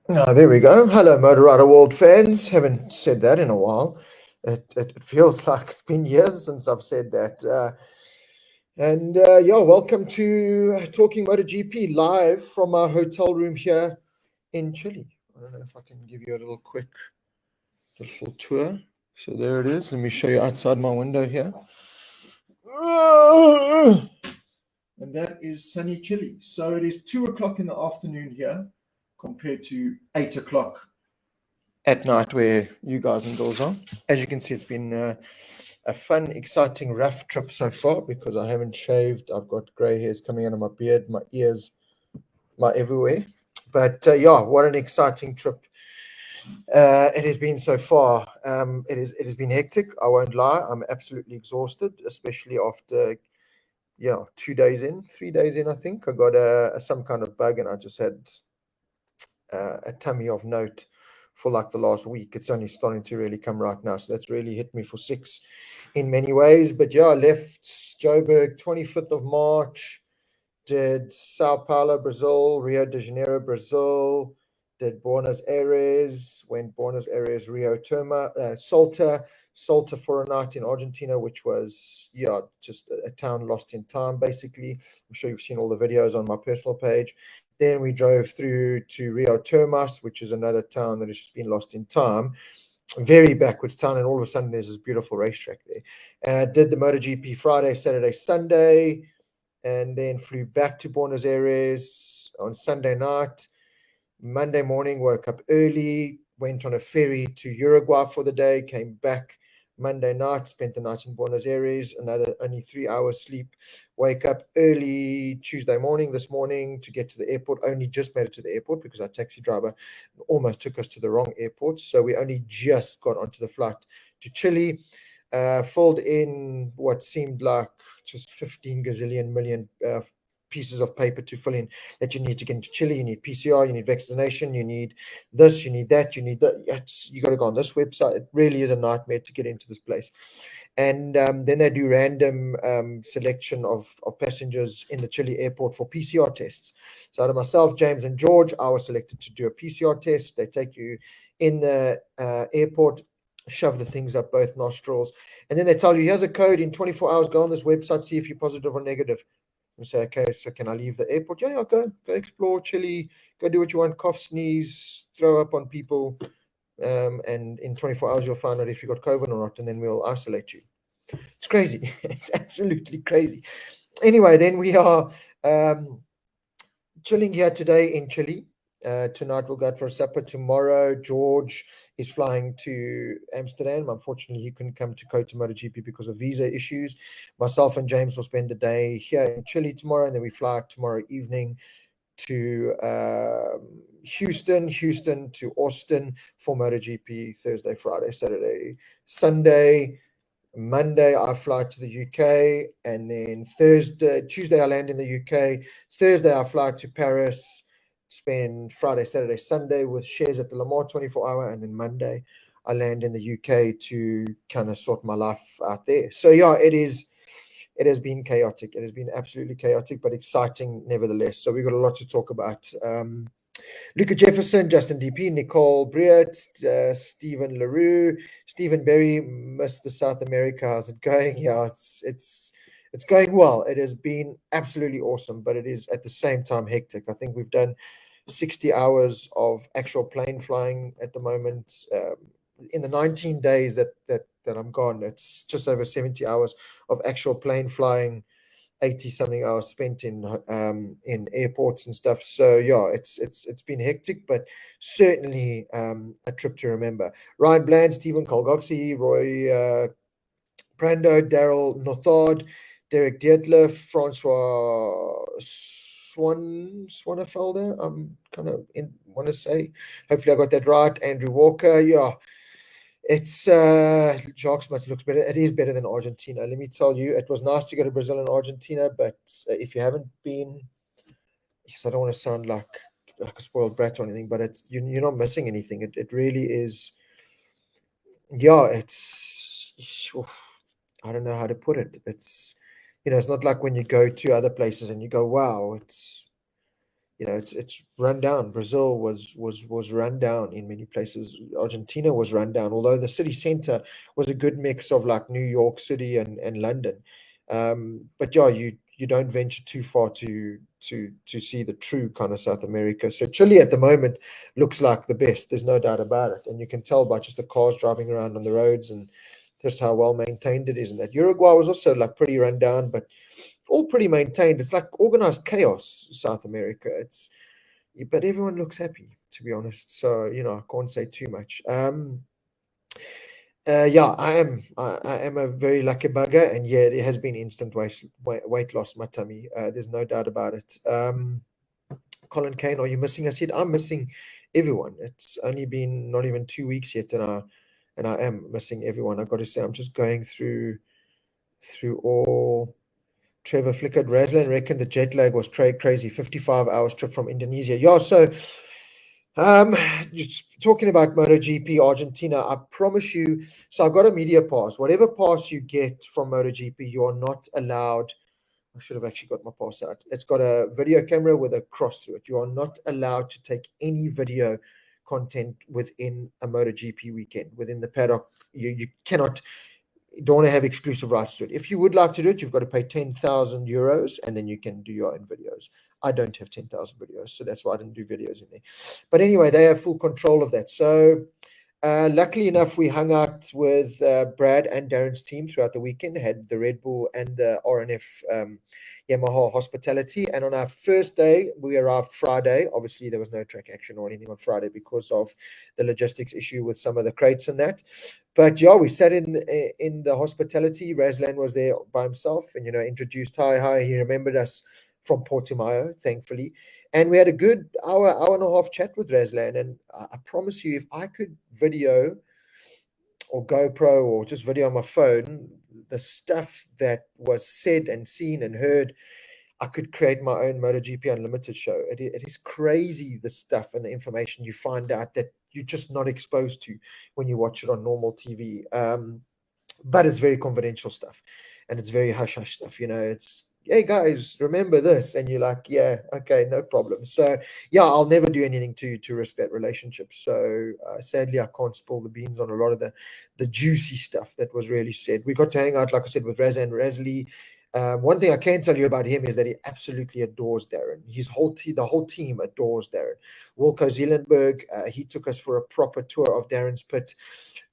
There we go. Hello, Motor Rider World fans. Haven't said that in a while. It feels like it's been years since I've said that. Welcome to Talking MotoGP live from our hotel room here in Chile. I don't know if I can give you a little tour. So there it is. Let me show you outside my window here. And that is sunny Chile. So it is 2 o'clock in the afternoon here compared to 8 o'clock at night where you guys and girls are. As you can see, it's been a fun, exciting, rough trip so far because I haven't shaved. I've got grey hairs coming out of my beard, my ears, my everywhere. But what an exciting trip it has been so far. It has been hectic. I won't lie. I'm absolutely exhausted, especially after 2 days in, 3 days in. I think I got some kind of bug, and I just had a tummy of note for like the last week. It's only starting to really come right now, so that's really hit me for six in many ways. But I left Joburg 25th of March, did Sao Paulo, Brazil, Rio de Janeiro, Brazil, did Buenos Aires, went Buenos Aires, Rio Termas, Salta for a night in Argentina, which was just a town lost in time basically. I'm sure you've seen all the videos on my personal page. Then we drove through to Rio Termas, which is another town that has just been lost in time. Very backwards town, and all of a sudden there's this beautiful racetrack there. Did the MotoGP Friday, Saturday, Sunday, and then flew back to Buenos Aires on Sunday night. Monday morning, woke up early, went on a ferry to Uruguay for the day, came back Monday night, spent the night in Buenos Aires, another only 3 hours sleep, wake up early Tuesday morning this morning to get to the airport. Only just made it to the airport because our taxi driver almost took us to the wrong airport. So we only just got onto the flight to Chile, filled in what seemed like just 15 gazillion million pieces of paper to fill in that you need to get into Chile. You need PCR, you need vaccination, you need this, you need that, you need that. You got to go on this website. It really is a nightmare to get into this place. And then they do random selection of passengers in the Chile airport for PCR tests. So out of myself, James, and George, I was selected to do a PCR test. They take you in the airport, shove the things up both nostrils, and then they tell you, here's a code. In 24 hours, go on this website, see if you're positive or negative. And say, okay, so can I leave the airport? Yeah, go explore Chile, go do what you want, cough, sneeze, throw up on people, and in 24 hours you'll find out if you got COVID or not, and then we'll isolate you. It's crazy. It's absolutely crazy. Anyway, then we are chilling here today in Chile. Tonight we'll go out for a supper. Tomorrow George is flying to Amsterdam. Unfortunately, he couldn't come to Kota MotoGP because of visa issues. Myself and James will spend the day here in Chile tomorrow, and then we fly out tomorrow evening to Houston to Austin for MotoGP Thursday, Friday, Saturday, Sunday. Monday, I fly to the UK, and then Tuesday, I land in the UK. Thursday, I fly to Paris, spend Friday, Saturday, Sunday with shares at the Le Mans 24-hour, and then Monday, I land in the UK to kind of sort my life out there. So, it has been chaotic. It has been absolutely chaotic, but exciting nevertheless. So we've got a lot to talk about. Luca Jefferson, Justin DP, Nicole Briat, Stephen LaRue, Stephen Berry, Mr. South America. How's it going? Yeah, it's going well. It has been absolutely awesome, but it is at the same time hectic. I think we've done 60 hours of actual plane flying at the moment. In the 19 days that I'm gone, it's just over 70 hours of actual plane flying, 80 something hours spent in airports and stuff. So it's been hectic, but certainly a trip to remember. Ryan Bland, Stephen Colgoxi, Roy Brando, Daryl Northard, Derek Dietlef, Francois Swanefelder. I'm kind of want to say, hopefully I got that right. Andrew Walker. It's Jacques looks better. It is better than Argentina. Let me tell you, it was nice to go to Brazil and Argentina, but if you haven't been, yes, I don't want to sound like a spoiled brat or anything, but you're not missing anything. It really is. It's I don't know how to put it. It's it's not like when you go to other places and you go, wow, it's run down. Brazil was run down in many places. Argentina was run down, although the city center was a good mix of like New York City and London. But yeah, you don't venture too far to see the true kind of South America. So Chile at the moment looks like the best. There's no doubt about it, and you can tell by just the cars driving around on the roads and just how well maintained it is. And that Uruguay was also like pretty run down, but all pretty maintained. It's like organized chaos, South America. But everyone looks happy, to be honest. So I can't say too much. Yeah, I am a very lucky bugger, and yeah, it has been instant weight loss. My tummy. There's no doubt about it. Colin Kane, are you missing us yet? I'm missing everyone. It's only been not even 2 weeks yet, and I am missing everyone. I've got to say, I'm just going through all. Trevor flickered. Razlan reckoned the jet lag was crazy. 55 hours trip from Indonesia. Yeah, so talking about MotoGP Argentina, I promise you. So I got a media pass. Whatever pass you get from MotoGP, you are not allowed. I should have actually got my pass out. It's got a video camera with a cross through it. You are not allowed to take any video content within a MotoGP weekend. Within the paddock, you cannot. You don't want to have exclusive rights to it. If you would like to do it, you've got to pay 10,000 euros and then you can do your own videos. I don't have 10,000 videos, so that's why I didn't do videos in there. But anyway, they have full control of that. So luckily enough, we hung out with Brad and Darren's team throughout the weekend. Had the Red Bull and the RNF Yamaha hospitality. And on our first day, we arrived Friday. Obviously, there was no track action or anything on Friday because of the logistics issue with some of the crates and that. But yeah, we sat in the hospitality. Razlan was there by himself and, introduced, hi. He remembered us from Portimao, thankfully. And we had a good hour and a half chat with Razlan. And I promise you, if I could video or GoPro or just video on my phone, the stuff that was said and seen and heard, I could create my own MotoGP Unlimited show. It is crazy, the stuff and the information you find out that you're just not exposed to when you watch it on normal TV. But it's very confidential stuff and it's very hush-hush stuff. It's, hey guys, remember this, and you're like, yeah, okay, no problem. So yeah, I'll never do anything to risk that relationship. So sadly, I can't spill the beans on a lot of the juicy stuff that was really said. We got to hang out, like I said, with Raz and Razli. One thing I can tell you about him is that he absolutely adores Darren. The whole team adores Darren. Wilco Zeelandberg, he took us for a proper tour of Darren's pit.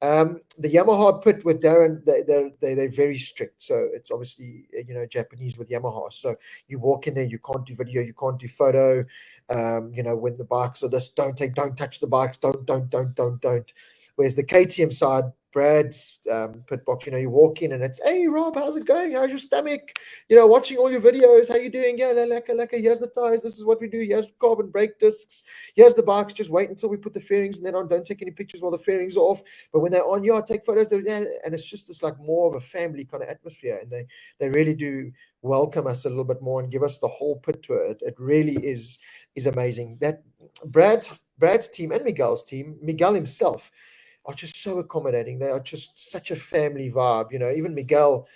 The Yamaha pit with Darren, they're very strict. So it's obviously Japanese with Yamaha. So you walk in there, you can't do video, you can't do photo. When the bikes are this, don't touch the bikes, don't. Whereas the KTM side, Brad's pit box, you walk in and it's, hey Rob, how's it going? How's your stomach? Watching all your videos, how you doing? Yeah, laka. Here's the tires. This is what we do. Here's carbon brake discs. Here's the bikes. Just wait until we put the fairings and then on. Don't take any pictures while the fairings are off. But when they're on, yeah, take photos. And it's just this like more of a family kind of atmosphere. And they really do welcome us a little bit more and give us the whole pit tour. It really is amazing. That Brad's team and Miguel's team, Miguel himself, are just so accommodating. They are just such a family vibe. Even Miguel,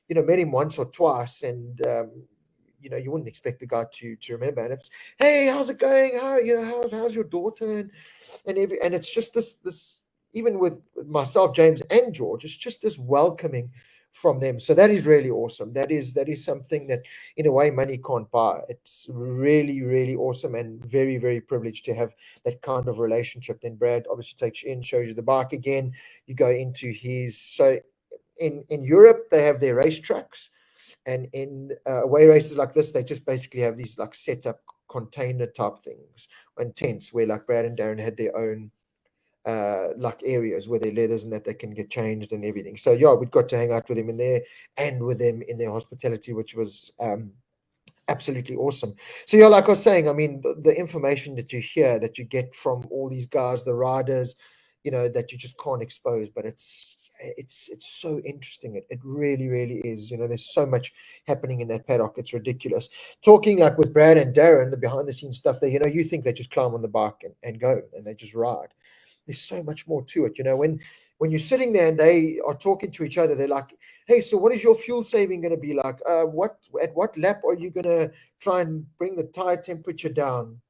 met him once or twice, and you wouldn't expect the guy to remember. And it's, hey, how's it going? How's your daughter? And it's just this even with myself, James, and George, it's just this welcoming from them. So that is really awesome. That is something that in a way money can't buy. It's really, really awesome and very, very privileged to have that kind of relationship. Then Brad obviously takes you in, shows you the bike again. You go into his, so in Europe, they have their race tracks, and in away races like this, they just basically have these like set up container type things and tents where like Brad and Darren had their own like areas where their leathers and that they can get changed and everything. So yeah, we got to hang out with him in there and with them in their hospitality, which was absolutely awesome. So yeah, like I was saying, I mean, the information that you hear, that you get from all these guys, the riders, that you just can't expose, but it's so interesting. It really, really is. There's so much happening in that paddock. It's ridiculous. Talking like with Brad and Darren, the behind the scenes stuff there, you think they just climb on the bike and go and they just ride. There's so much more to it. When you're sitting there and they are talking to each other, they're like, hey, so what is your fuel saving going to be like? At what lap are you going to try and bring the tire temperature down?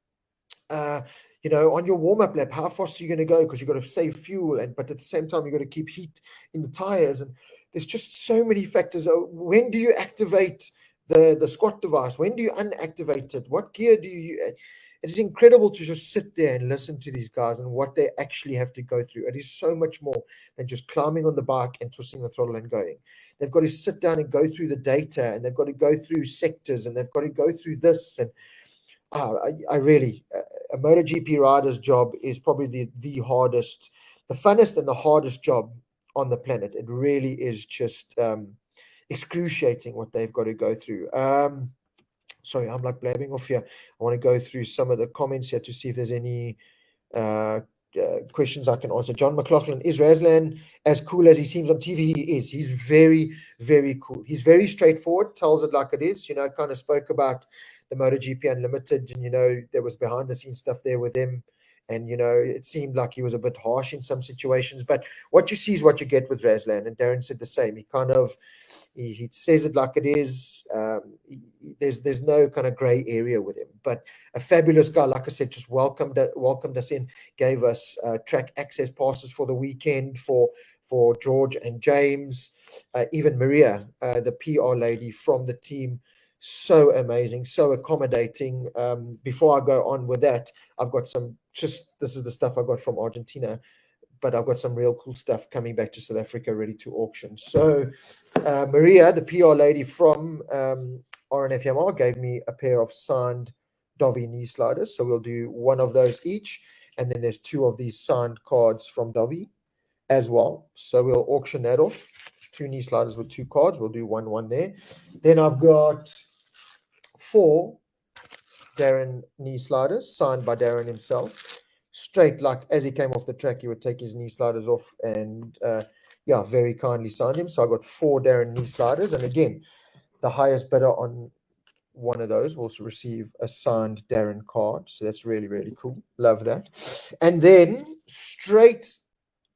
on your warm-up lap, how fast are you going to go? Because you've got to save fuel, but at the same time, you've got to keep heat in the tires. And there's just so many factors. When do you activate the squat device? When do you unactivate it? What gear do you? It is incredible to just sit there and listen to these guys and what they actually have to go through. It is so much more than just climbing on the bike and twisting the throttle and going. They've got to sit down and go through the data, and they've got to go through sectors, and they've got to go through this. And I really, a MotoGP rider's job is probably the hardest, the funnest and the hardest job on the planet. It really is just excruciating what they've got to go through. Sorry, I'm like blabbing off here. I want to go through some of the comments here to see if there's any questions I can answer. John McLaughlin, is Razlan as cool as he seems on TV? He is. He's very, very cool. He's very straightforward, tells it like it is. Kind of spoke about the MotoGP Unlimited, and there was behind the scenes stuff there with him. And, it seemed like he was a bit harsh in some situations, but what you see is what you get with Razlan. And Darren said the same. He kind of, he says it like it is. There's no kind of gray area with him, but a fabulous guy. Like I said, just welcomed us in, gave us track access passes for the weekend for George and James, even Maria, the PR lady from the team. So amazing, so accommodating. Before I go on with that, I've got this is the stuff I got from Argentina, but I've got some real cool stuff coming back to South Africa ready to auction. So Maria, the PR lady from RNF Yamaha, gave me a pair of signed Dovi knee sliders. So we'll do one of those each. And then there's 2 of these signed cards from Dovi as well. So we'll auction that off. 2 knee sliders with 2 cards. We'll do one there. Then I've got 4 Darren knee sliders signed by Darren himself. Straight, like as he came off the track, he would take his knee sliders off and very kindly signed him. So I got 4 Darren knee sliders. And again, the highest bidder on one of those will also receive a signed Darren card. So that's really, really cool. Love that. And then straight,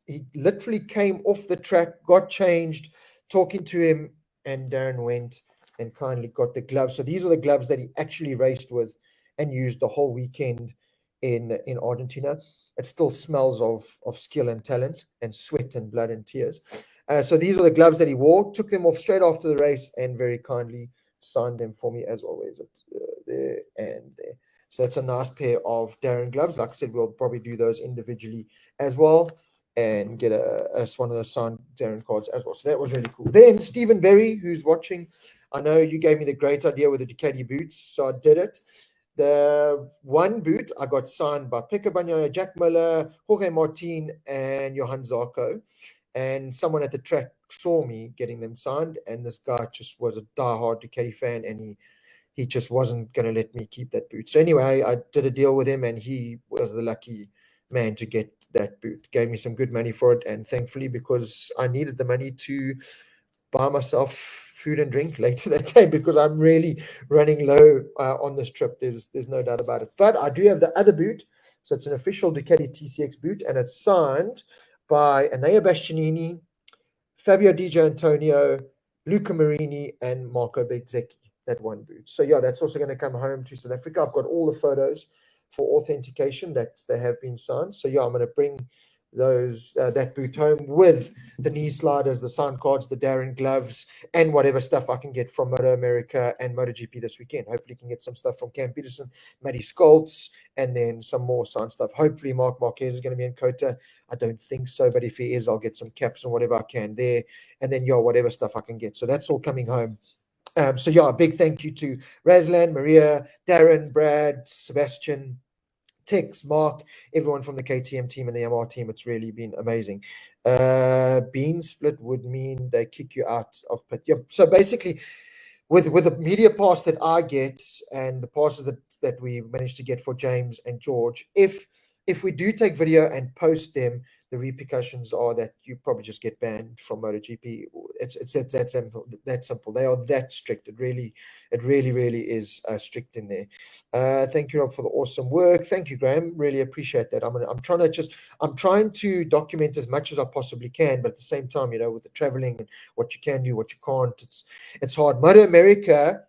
he literally came off the track, got changed, talking to him, and Darren went and kindly got the gloves. So these are the gloves that he actually raced with and used the whole weekend in Argentina. It still smells of skill and talent and sweat and blood and tears. So these are the gloves that he wore, took them off straight after the race, and very kindly signed them for me as always. There and there. So that's a nice pair of Darren gloves. Like I said, we'll probably do those individually as well and get us one of those signed Darren cards as well. So that was really cool. Then Stephen Berry, who's watching, I know you gave me the great idea with the Ducati boots, so I did it. The one boot I got signed by Pecco Bagnaia, Jack Miller, Jorge Martin, and Johan Zarco. And someone at the track saw me getting them signed, and this guy just was a diehard Ducati fan, and he just wasn't going to let me keep that boot. So anyway, I did a deal with him, and he was the lucky man to get that boot. Gave me some good money for it, and thankfully, because I needed the money to buy myself food and drink later that day, because I'm really running low on this trip. There's no doubt about it. But I do have the other boot. So it's an official Ducati TCX boot, and it's signed by Anea Bastianini, Fabio Di Gianantonio, Luca Marini, and Marco Bezzecchi, that one boot. So yeah, that's also going to come home to South Africa. I've got all the photos for authentication that they have been signed. So yeah, I'm going to bring those that boot home with the knee sliders, the signed cards, the Darren gloves, and whatever stuff I can get from Moto America and MotoGP this weekend. Hopefully, can get some stuff from Cam Peterson, Matty Skoltz, and then some more signed stuff. Hopefully, Mark Marquez is going to be in Kota. I don't think so, but if he is, I'll get some caps and whatever I can there, and then whatever stuff I can get. So that's all coming home. So a big thank you to Razlan, Maria, Darren, Brad, Sebastian, Tix, Mark, everyone from the KTM team and the Yamaha team. It's really been amazing. Bean split would mean they kick you out of pit. Yep. So basically, with the media pass that I get and the passes that we managed to get for James and George, if we do take video and post them, the repercussions are that you probably just get banned from MotoGP. It's that simple. That simple. They are that strict. It really is strict in there. Thank you, Rob, for the awesome work. Thank you, Graham. Really appreciate that. I'm trying to document as much as I possibly can, but at the same time, with the traveling and what you can do, what you can't, it's hard. Moto America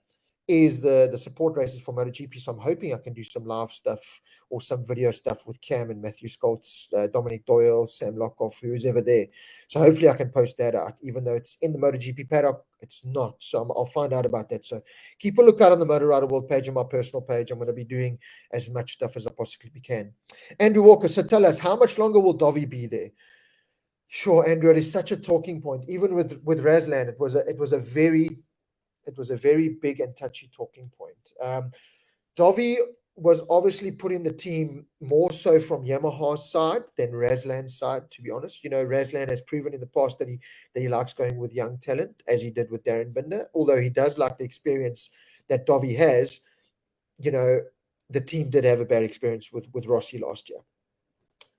is the support races for MotoGP. So I'm hoping I can do some live stuff or some video stuff with Cam and Matthew Skoltz, Dominic Doyle, Sam Lockoff, who's ever there. So hopefully I can post that out, even though it's in the MotoGP paddock, it's not. So I'll find out about that. So keep a lookout on the Motor Rider World page, on my personal page. I'm going to be doing as much stuff as I possibly can. Andrew Walker, so tell us, how much longer will Dovi be there? Sure, Andrew, it is such a talking point. Even with Razlan, it was a very big and touchy talking point. Dovi was obviously put in the team more so from Yamaha's side than Razlan's side, to be honest. Razlan has proven in the past that he likes going with young talent, as he did with Darren Binder. Although he does like the experience that Dovi has, the team did have a bad experience with Rossi last year.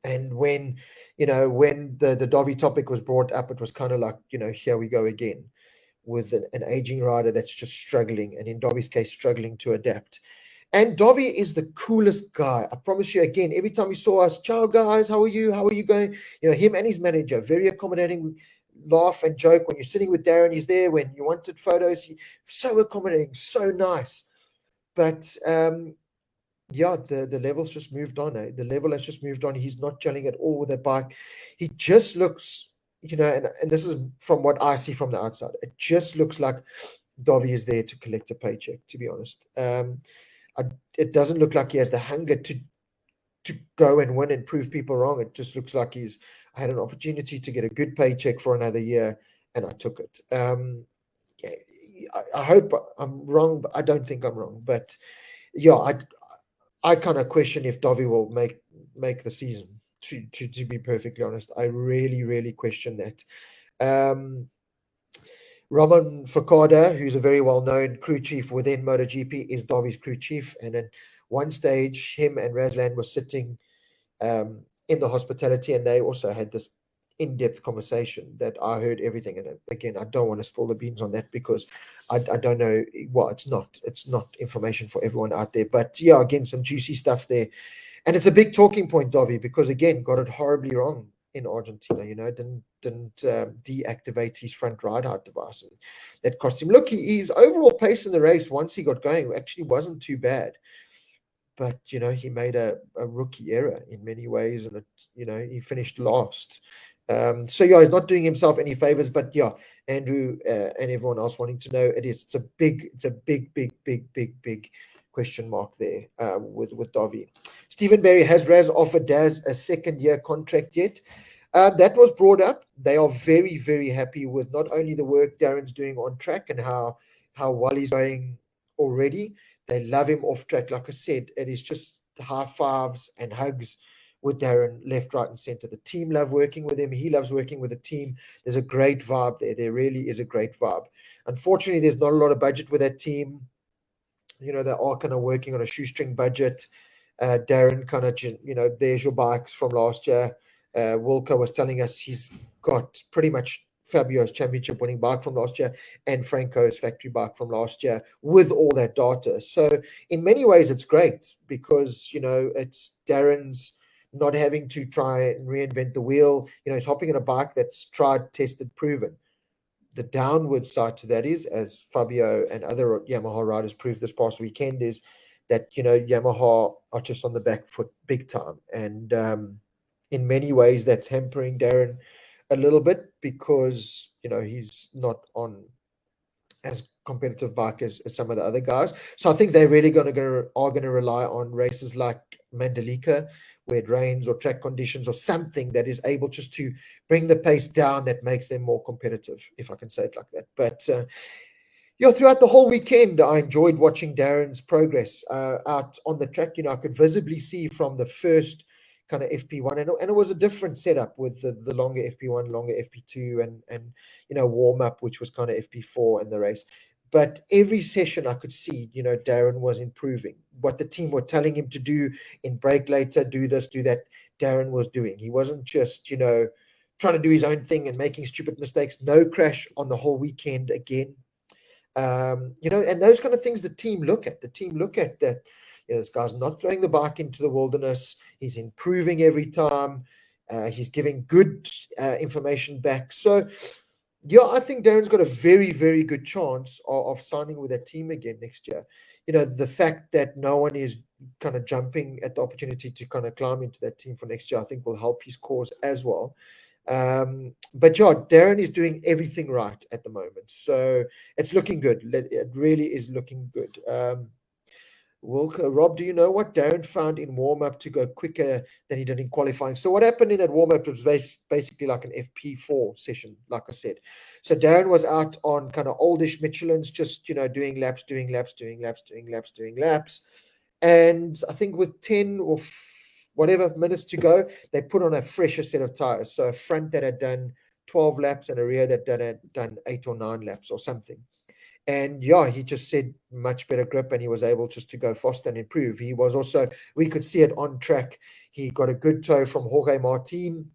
And when the Dovi topic was brought up, it was kind of like, here we go again with an aging rider that's just struggling, and in Dovi's case, struggling to adapt. And Dovi is the coolest guy. I promise you, again, every time he saw us, ciao guys, how are you? How are you going? Him and his manager, very accommodating, laugh and joke. When you're sitting with Darren, he's there. When you wanted photos, he's so accommodating, so nice. But the level's just moved on. The level has just moved on. He's not gelling at all with that bike. He just looks, and this is from what I see from the outside, it just looks like Dovi is there to collect a paycheck, to be honest. It doesn't look like he has the hunger to go and win and prove people wrong. It just looks like I had an opportunity to get a good paycheck for another year, and I took it. I hope I'm wrong, but I don't think I'm wrong. But yeah, I kind of question if Dovi will make the season. To be perfectly honest, I really, really question that. Roman Fakada, who's a very well-known crew chief within MotoGP, is Dovi's crew chief. And at one stage, him and Razlan were sitting in the hospitality, and they also had this in-depth conversation that I heard everything. And again, I don't want to spill the beans on that because I don't know. Well, it's not information for everyone out there. But yeah, again, some juicy stuff there. And it's a big talking point, Dovi, because again, got it horribly wrong in Argentina. Didn't deactivate his front ride-out device, and that cost him. Look, his overall pace in the race once he got going actually wasn't too bad, but he made a rookie error in many ways, and he finished last. So yeah, he's not doing himself any favors. But yeah, Andrew and everyone else wanting to know, it's a big question mark there with Dovi. Stephen Berry, has Raz offered Daz a second-year contract yet? That was brought up. They are very, very happy with not only the work Darren's doing on track and how well he's going already. They love him off track. Like I said, it is just high fives and hugs with Darren left, right, and center. The team love working with him. He loves working with the team. There's a great vibe there. There really is a great vibe. Unfortunately, there's not a lot of budget with that team. They are kind of working on a shoestring budget. Darren kind of, there's your bikes from last year. Wilco was telling us he's got pretty much Fabio's championship winning bike from last year and Franco's factory bike from last year with all that data. So in many ways, it's great because, it's Darren's not having to try and reinvent the wheel. He's hopping in a bike that's tried, tested, proven. The downward side to that is, as Fabio and other Yamaha riders proved this past weekend, is that, Yamaha are just on the back foot big time. And in many ways, that's hampering Darren a little bit because, he's not on as competitive bike as some of the other guys. So I think they're really are going to rely on races like Mandalika, where it rains or track conditions or something that is able just to bring the pace down that makes them more competitive, if I can say it like that. But throughout the whole weekend, I enjoyed watching Darren's progress out on the track. I could visibly see from the first kind of FP1, and it was a different setup with the longer FP1, longer FP2, and warm up, which was kind of FP4 in the race. But every session I could see, Darren was improving. What the team were telling him to do in brake later, do this, do that, Darren was doing. He wasn't just, trying to do his own thing and making stupid mistakes. No crash on the whole weekend again. And those kind of things the team look at. The team look at that. This guy's not throwing the bike into the wilderness. He's improving every time. He's giving good information back. So Yeah, I think Darren's got a very, very good chance of signing with that team again next year. You know, the fact that no one is kind of jumping at the opportunity to kind of climb into that team for next year, I think will help his cause as well. But yeah, Darren is doing everything right at the moment. So it's looking good. It really is looking good. Wilco, Rob, do you know what Darren found in warm up to go quicker than he did in qualifying? So what happened in that warm up was basically like an FP4 session, like I said. So Darren was out on kind of oldish Michelin's, just doing laps, doing laps, doing laps, doing laps, doing laps. And I think with 10 or whatever minutes to go, they put on a fresher set of tires. So a front that had done 12 laps and a rear that had done 8 or 9 laps or something. And yeah, he just said much better grip, and he was able just to go faster and improve. He was also, we could see it on track. He got a good tow from Jorge Martin,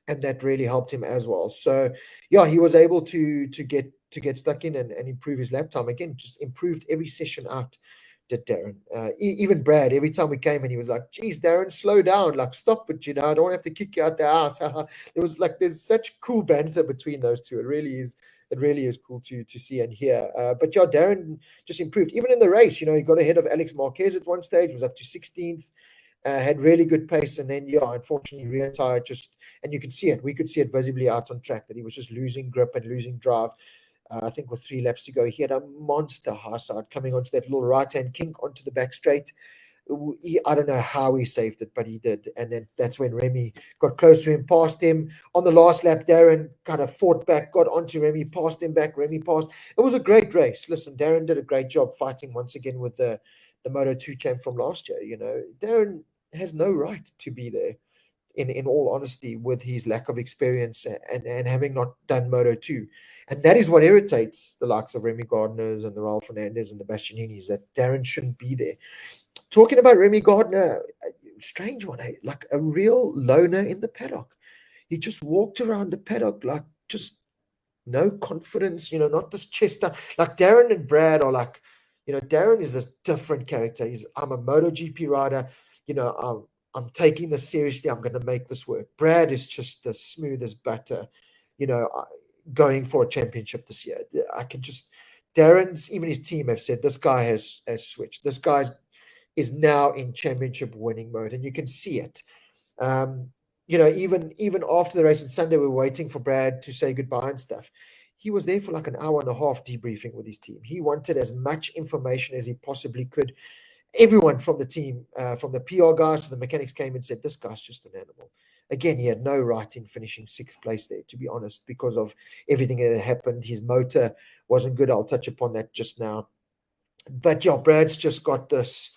and that really helped him as well. So yeah, he was able to get stuck in and improve his lap time again. Just improved every session out. Did Darren? Even Brad, every time we came in, he was like, "Geez, Darren, slow down! Like, stop it! I don't have to kick you out the house." It was like there's such cool banter between those two. It really is. It really is cool to see and hear. But yeah, Darren just improved. Even in the race, he got ahead of Alex Marquez at one stage. Was up to 16th. Had really good pace, and then yeah, unfortunately, rear tire just, and you could see it. We could see it visibly out on track that he was just losing grip and losing drive. I think with 3 laps to go, he had a monster high side coming onto that little right-hand kink onto the back straight. I don't know how he saved it, but he did. And then that's when Remy got close to him, passed him. On the last lap, Darren kind of fought back, got onto Remy, passed him back. Remy passed. It was a great race. Listen, Darren did a great job fighting once again with the Moto2 champ from last year. Darren has no right to be there, in all honesty, with his lack of experience and having not done Moto2. And that is what irritates the likes of Remy Gardner's and the Raul Fernandez and the Bastianinis, that Darren shouldn't be there. Talking about Remy Gardner, strange one, eh? Like a real loner in the paddock. He just walked around the paddock like just no confidence, not this chest out. Like Darren and Brad are like, Darren is a different character. I'm a MotoGP rider, I'm taking this seriously. I'm going to make this work. Brad is just the smooth as butter, you know, going for a championship this year. I can just, Darren's, even his team have said this guy has switched. This guy is now in championship winning mode, and you can see it. Even after the race on Sunday, we were waiting for Brad to say goodbye and stuff. He was there for like an hour and a half debriefing with his team. He wanted as much information as he possibly could. Everyone from the team, from the PR guys to the mechanics, came and said, this guy's just an animal. Again, he had no right in finishing 6th place there, to be honest, because of everything that had happened. His motor wasn't good. I'll touch upon that just now. But yeah, Brad's just got this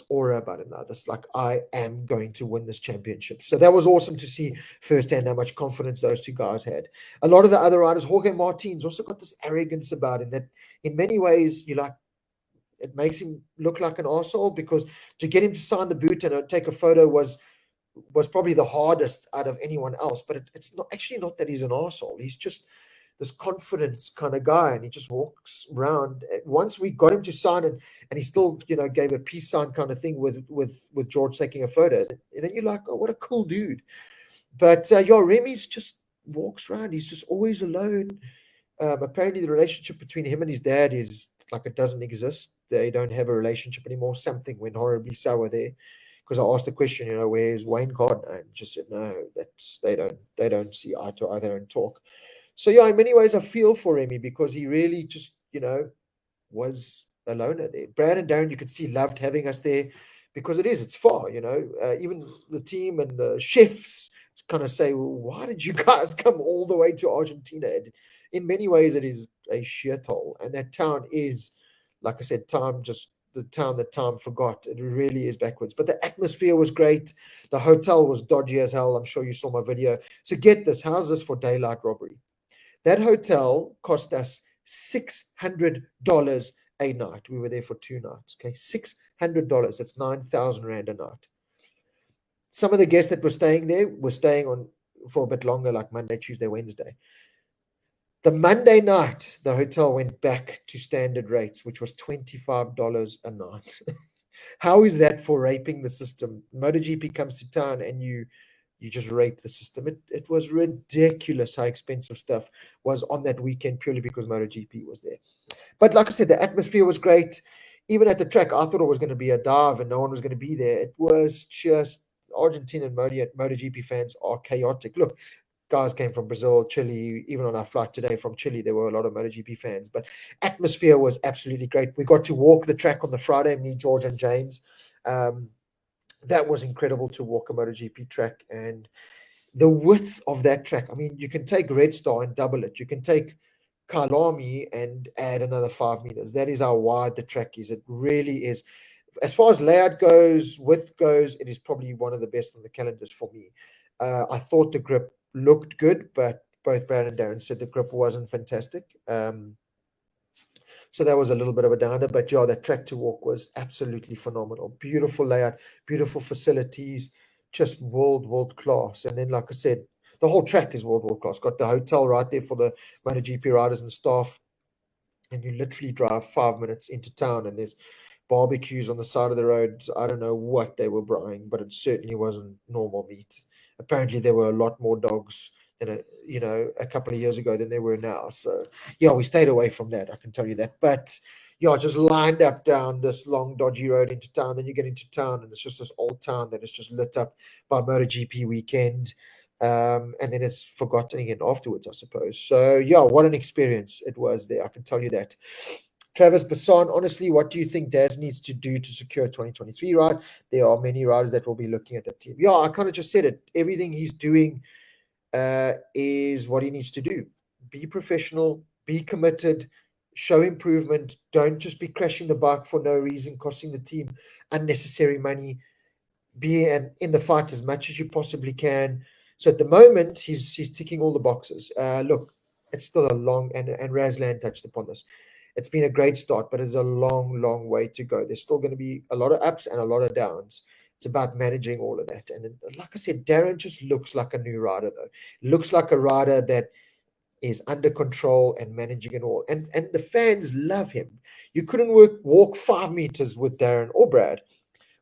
aura about him now. This like, I am going to win this championship. So that was awesome to see firsthand how much confidence those two guys had. A lot of the other riders, Jorge Martin's also got this arrogance about him that in many ways it makes him look like an arsehole, because to get him to sign the boot and take a photo was probably the hardest out of anyone else. But it's not that he's an arsehole. He's just this confidence kind of guy, and he just walks around. Once we got him to sign it, and he still, gave a peace sign kind of thing with George taking a photo. Then you're like, oh, what a cool dude. But Remy's just walks around. He's just always alone. Apparently, the relationship between him and his dad is like it doesn't exist. They don't have a relationship anymore. Something went horribly sour there. Because I asked the question, where's Wayne Gardner? And just said, no, they don't see eye to eye. They don't talk. So yeah, in many ways, I feel for Remy, because he really just, was a loner there. Brad and Darren, you could see, loved having us there, because it's far, even the team and the chefs kind of say, well, why did you guys come all the way to Argentina? In many ways, it is a shithole. And that town is, like I said, the town that time forgot. It really is backwards. But the atmosphere was great. The hotel was dodgy as hell. I'm sure you saw my video. So get this, how's this for daylight robbery? That hotel cost us $600 a night. We were there for 2 nights. Okay, $600. That's 9,000 Rand a night. Some of the guests that were staying there were staying on for a bit longer, like Monday, Tuesday, Wednesday. The Monday night, the hotel went back to standard rates, which was $25 a night. How is that for raping the system? MotoGP comes to town and you you just rape the system. It was ridiculous how expensive stuff was on that weekend purely because MotoGP was there. But like I said, the atmosphere was great. Even at the track, I thought it was going to be a dive and no one was going to be there. It was just Argentina and MotoGP fans are chaotic. Look, guys came from Brazil, Chile. Even on our flight today from Chile, there were a lot of MotoGP fans. But atmosphere was absolutely great. We got to walk the track on the Friday, me, George, and James. That was incredible to walk a MotoGP track, and the width of that track. I mean, you can take Red Star and double it. You can take Kyalami and add another 5 meters. That is how wide the track is. It really is. As far as layout goes, width goes, it is probably one of the best on the calendars for me. I thought the grip looked good, but both Brad and Darren said the grip wasn't fantastic. So that was a little bit of a downer, but yeah, that track to walk was absolutely phenomenal. Beautiful layout, beautiful facilities, just world class. And then, like I said, the whole track is world class. Got the hotel right there for the MotoGP riders and staff, and you literally drive 5 minutes into town, and there's barbecues on the side of the road. I don't know what they were buying, but it certainly wasn't normal meat. Apparently, there were a lot more dogs than a couple of years ago than there were now. So yeah, we stayed away from that. I can tell you that. But yeah, just lined up down this long dodgy road into town. Then you get into town, and it's just this old town that is just lit up by MotoGP weekend. And then it's forgotten again afterwards, I suppose. So yeah, what an experience it was there. I can tell you that. Travis Bassan, honestly, what do you think Daz needs to do to secure 2023 ride? There are many riders that will be looking at that team. Yeah, I kind of just said it. Everything he's doing is what he needs to do. Be professional, be committed, show improvement. Don't just be crashing the bike for no reason, costing the team unnecessary money. Be in the fight as much as you possibly can. So at the moment, he's ticking all the boxes. Look, it's still a long, and Razlan touched upon this. It's been a great start, but it's a long way to go. There's still going to be a lot of ups and a lot of downs. It's about managing all of that. And like I said, Darren just looks like a new rider, though. Looks like a rider that is under control and managing it all. And the fans love him. You couldn't walk 5 meters with Darren or Brad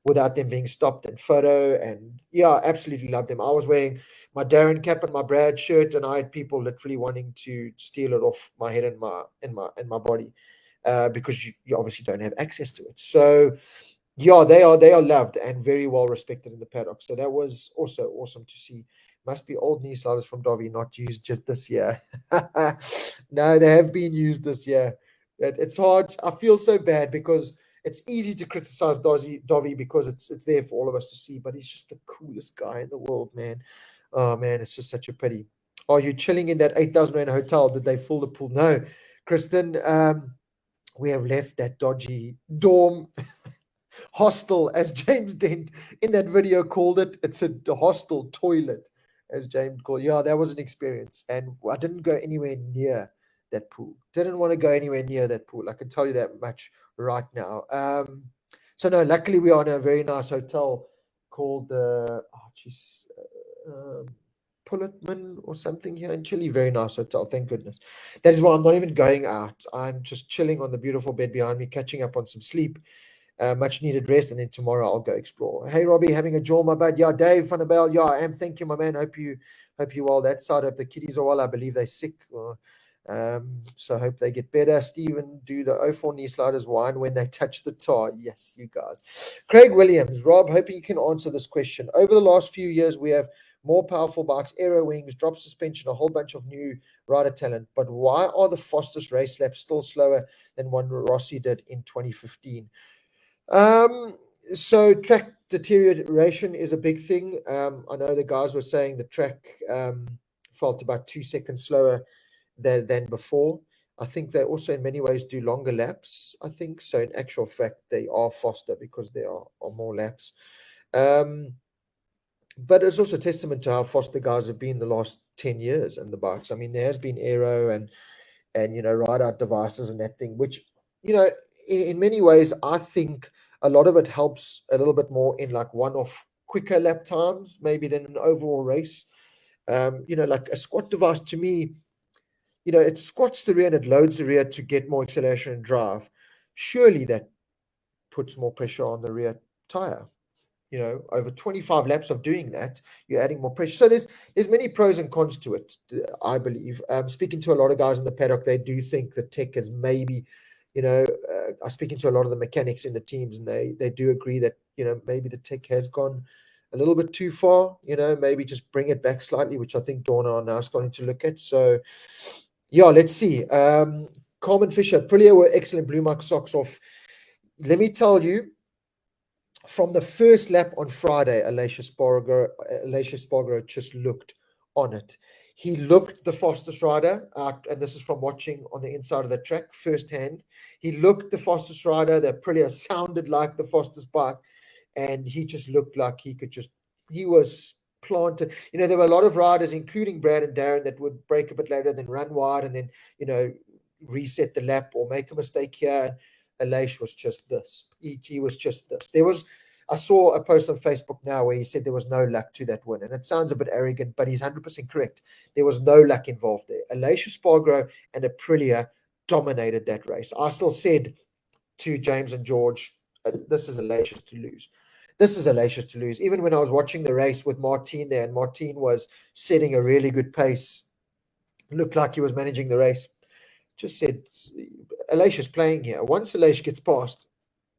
without them being stopped and photo. And yeah, absolutely loved them. I was wearing my Darren cap and my Brad shirt, and I had people literally wanting to steal it off my head and my body because you obviously don't have access to it. So yeah, they are loved and very well respected in the paddock. So that was also awesome to see. Must be old knee sliders from Dovi, not used just this year. No, they have been used this year. It's hard. I feel so bad because it's easy to criticize Dovi because it's there for all of us to see, but he's just the coolest guy in the world, man. Oh man, it's just such a pity. Are you chilling in that 8,000 rand hotel? Did they fill the pool? No, Kristen. We have left that dodgy dorm hostel, as James Dent in that video called it. It's a hostel toilet, as James called. Yeah, that was an experience, and I didn't go anywhere near that pool. Didn't want to go anywhere near that pool. I can tell you that much right now. So no, luckily we are in a very nice hotel called the Pulitman or something here in Chile. Very nice hotel, thank goodness. That is why I'm not even going out. I'm just chilling on the beautiful bed behind me, catching up on some sleep. Much needed rest, and then tomorrow I'll go explore. Hey Robbie, having a jaw, my bad. Yeah, Dave van der Bell. Yeah, I am. Thank you, my man. Hope you well. That side of the kiddies are well. I believe they're sick. So I hope they get better. Stephen, do the 04 knee sliders whine when they touch the tar? Yes, you guys. Craig Williams, Rob, hoping you can answer this question. Over the last few years, we have more powerful bikes, aero wings, drop suspension, a whole bunch of new rider talent. But why are the fastest race laps still slower than one Rossi did in 2015? So track deterioration is a big thing. I know the guys were saying the track felt about 2 seconds slower than before. I think they also in many ways do longer laps, I think. So in actual fact, they are faster because there are more laps. But it's also a testament to how fast the guys have been the last 10 years and the bikes. I mean, there has been aero and ride out devices and that thing, which, in many ways, I think a lot of it helps a little bit more in like one-off quicker lap times, maybe than an overall race. Like a squat device to me, it squats the rear and it loads the rear to get more acceleration and drive. Surely that puts more pressure on the rear tire. over 25 laps of doing that, you're adding more pressure. So there's many pros and cons to it, I believe. Speaking to a lot of guys in the paddock, they do think the tech is maybe, I'm speaking to a lot of the mechanics in the teams, and they do agree that, maybe the tech has gone a little bit too far, maybe just bring it back slightly, which I think Dorna are now starting to look at. So, yeah, let's see. Carmen Fisher, Aprilia were excellent, blew my socks off. Let me tell you, from the first lap on Friday, Alicia Spargo just looked on it. He looked the fastest rider out, and this is from watching on the inside of the track firsthand. He looked the fastest rider. The Aprilia sounded like the fastest bike, and he just looked like he was planted. There were a lot of riders, including Brad and Darren, that would break a bit later, then run wide, and then, reset the lap or make a mistake here. Aleix was just this. He was just this. I saw a post on Facebook now where he said there was no luck to that win. And it sounds a bit arrogant, but he's 100% correct. There was no luck involved there. Aleix Spargo and Aprilia dominated that race. I still said to James and George, this is Aleix to lose. This is Aleix to lose. Even when I was watching the race with Martin there, and Martin was setting a really good pace, looked like he was managing the race, just said, Aleix is playing here. Once Aleix gets past,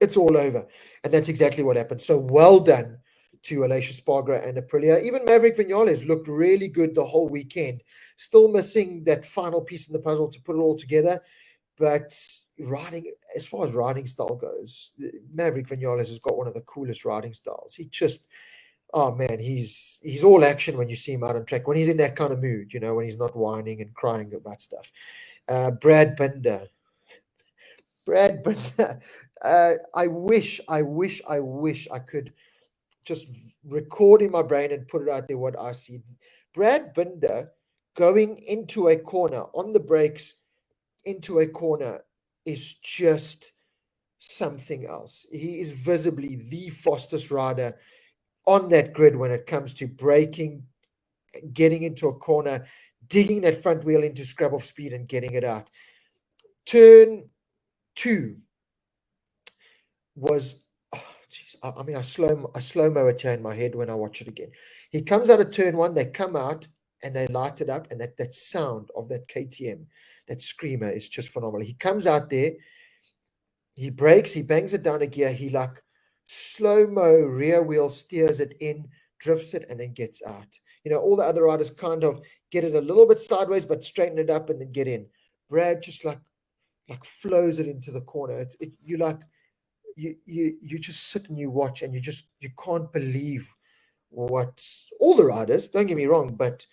it's all over. And that's exactly what happened. So well done to Aleix Spargo and Aprilia. Even Maverick Vinales looked really good the whole weekend. Still missing that final piece in the puzzle to put it all together. But as far as riding style goes, Maverick Vinales has got one of the coolest riding styles. He just, oh man, he's all action when you see him out on track, when he's in that kind of mood, when he's not whining and crying about stuff. Brad Binder. I wish I could just record in my brain and put it out there what I see. Brad Binder going into a corner on the brakes into a corner is just something else. He is visibly the fastest rider on that grid when it comes to braking, getting into a corner, digging that front wheel into scrap of speed and getting it out. Turn 2 was, I slow-mo it here in my head when I watch it again. He comes out of turn 1, they come out and they light it up, and that sound of that KTM, that screamer, is just phenomenal. He comes out there, he brakes, he bangs it down a gear, he like slow-mo rear wheel steers it in, drifts it, and then gets out. All the other riders kind of get it a little bit sideways, but straighten it up and then get in. Brad just like flows it into the corner. You just sit and you watch, and you can't believe what all the riders, don't get me wrong, but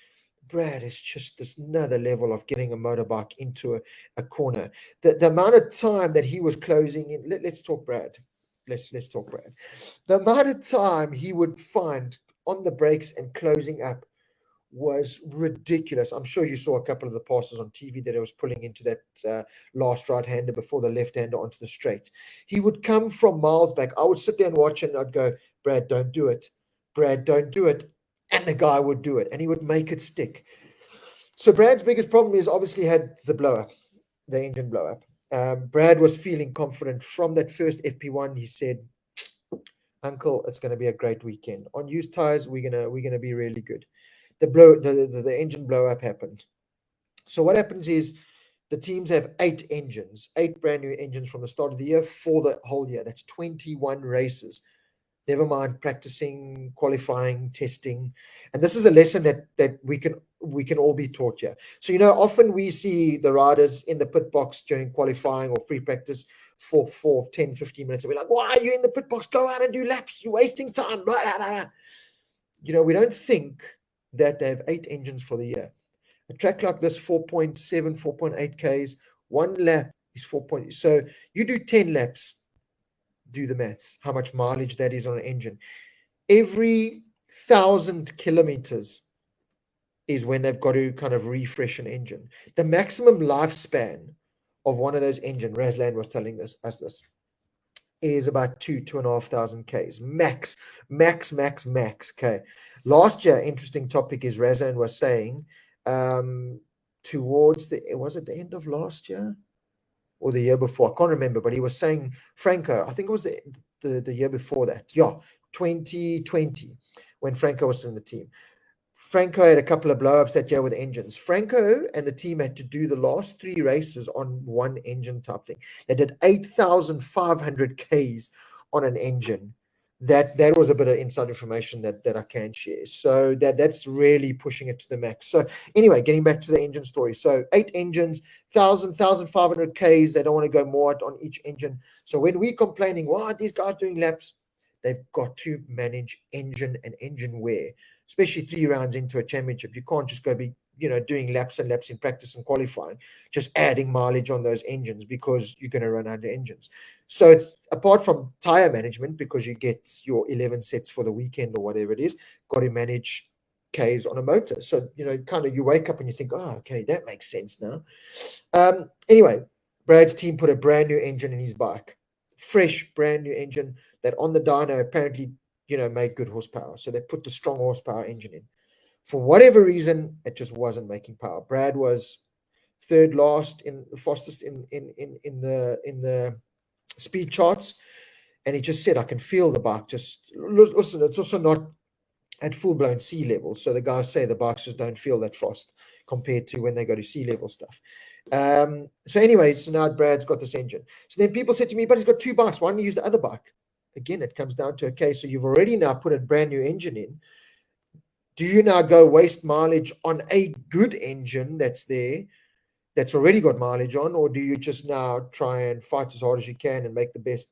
Brad is just this another level of getting a motorbike into a corner. The amount of time that he was closing in, let's talk Brad. Let's talk Brad. The amount of time he would find on the brakes and closing up was ridiculous. I'm sure you saw a couple of the passes on TV that he was pulling into that last right-hander before the left-hander onto the straight. He would come from miles back. I would sit there and watch, and I'd go, Brad, don't do it. Brad, don't do it. And the guy would do it, and he would make it stick. So Brad's biggest problem is obviously had the blow-up, the engine blow-up. Brad was feeling confident from that first FP1. He said, Uncle, it's going to be a great weekend. On used tires, we're gonna be really good. The engine blow-up happened. So what happens is the teams have 8 brand new engines from the start of the year for the whole year. That's 21 races. Never mind practicing, qualifying, testing. And this is a lesson that we can all be taught here. So, often we see the riders in the pit box during qualifying or free practice for 10, 15 minutes. And we're like, why are you in the pit box? Go out and do laps. You're wasting time. Blah, blah, blah. We don't think that they have 8 engines for the year. A track like this, 4.7, 4.8 Ks, 1 lap is 4. So you do 10 laps, do the maths, how much mileage that is on an engine. Every 1,000 kilometers is when they've got to kind of refresh an engine. The maximum lifespan of one of those engines, Razlan was telling us this, is about 2,500 Ks. Max. Okay. Last year, interesting topic is Razlan was saying, towards was it the end of last year or the year before? I can't remember, but he was saying, Franco, I think it was the year before that. Yeah, 2020 when Franco was in the team. Franco had a couple of blow-ups that year with engines. Franco and the team had to do the last 3 races on one engine type thing. They did 8,500 Ks on an engine. That was a bit of inside information that I can share. So that's really pushing it to the max. So anyway, getting back to the engine story. So 8 engines, 1,500 Ks. They don't want to go more on each engine. So when we're complaining, why are these guys doing laps? They've got to manage engine and engine wear, especially 3 rounds into a championship. You can't just go be, doing laps and laps in practice and qualifying, just adding mileage on those engines because you're going to run out of engines. So it's apart from tire management, because you get your 11 sets for the weekend or whatever it is, got to manage Ks on a motor. So, you wake up and you think, oh, okay, that makes sense now. Anyway, Brad's team put a brand new engine in his bike, fresh, brand new engine that on the dyno apparently, made good horsepower. So they put the strong horsepower engine in. For whatever reason, it just wasn't making power. Brad was third last in the fastest in the speed charts, and he just said, I can feel the bike. Just listen, it's also not at full-blown sea level, so the guys say the bikes just don't feel that fast compared to when they go to sea level stuff. So anyway, so now Brad's got this engine. So then people said to me, but he's got 2 bikes, why don't you use the other bike? Again, it comes down to, okay, so you've already now put a brand new engine in. Do you now go waste mileage on a good engine that's there, that's already got mileage on, or do you just now try and fight as hard as you can and make the best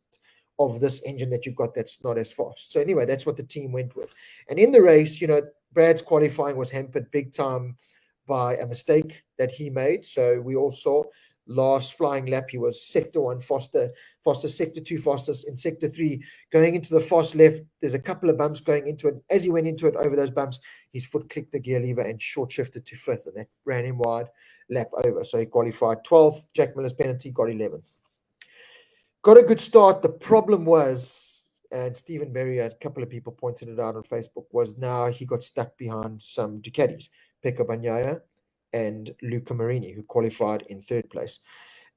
of this engine that you've got that's not as fast? So anyway, that's what the team went with. And in the race, Brad's qualifying was hampered big time by a mistake that he made. So we all saw last flying lap, he was sector 1 faster, sector 2 fastest, in sector 3 going into the fast left. There's a couple of bumps going into it. As he went into it, over those bumps, his foot clicked the gear lever and short shifted to 5th, and that ran him wide, lap over. So he qualified 12th. Jack Miller's penalty, got 11th. Got a good start. The problem was, and Stephen Berry, a couple of people pointed it out on Facebook, was now he got stuck behind some Ducatis, Pecco Bagnaia and Luca Marini, who qualified in 3rd place.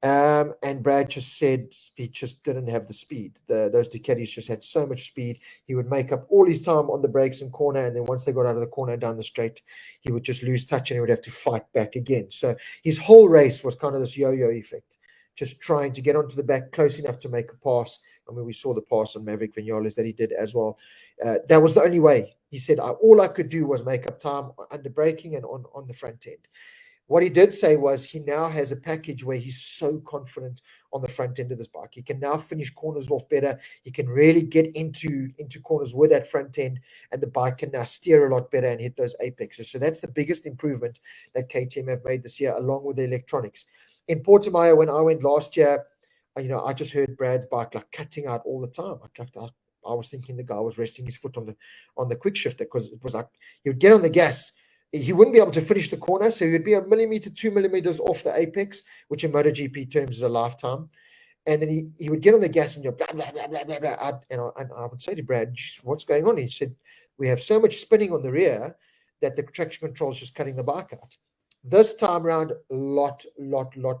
And Brad just said he just didn't have the speed. Those Ducatis just had so much speed. He would make up all his time on the brakes and corner, and then once they got out of the corner and down the straight, he would just lose touch and he would have to fight back again. So his whole race was kind of this yo-yo effect, just trying to get onto the back close enough to make a pass. I mean, we saw the pass on Maverick Vinales that he did as well. That was the only way. He said, all I could do was make up time under braking and on the front end. What he did say was he now has a package where he's so confident on the front end of this bike. He can now finish corners off better. He can really get into corners with that front end, and the bike can now steer a lot better and hit those apexes. So that's the biggest improvement that KTM have made this year, along with the electronics. In Portimao, when I went last year, I just heard Brad's bike like cutting out all the time. I was thinking the guy was resting his foot on the quick shifter, because it was like he would get on the gas. He wouldn't be able to finish the corner, so he would be a millimeter, 2 millimeters off the apex, which in MotoGP terms is a lifetime. And then he would get on the gas and blah, blah, blah, blah, blah, blah. And I would say to Brad, what's going on? He said, we have so much spinning on the rear that the traction control is just cutting the bike out. This time around, lot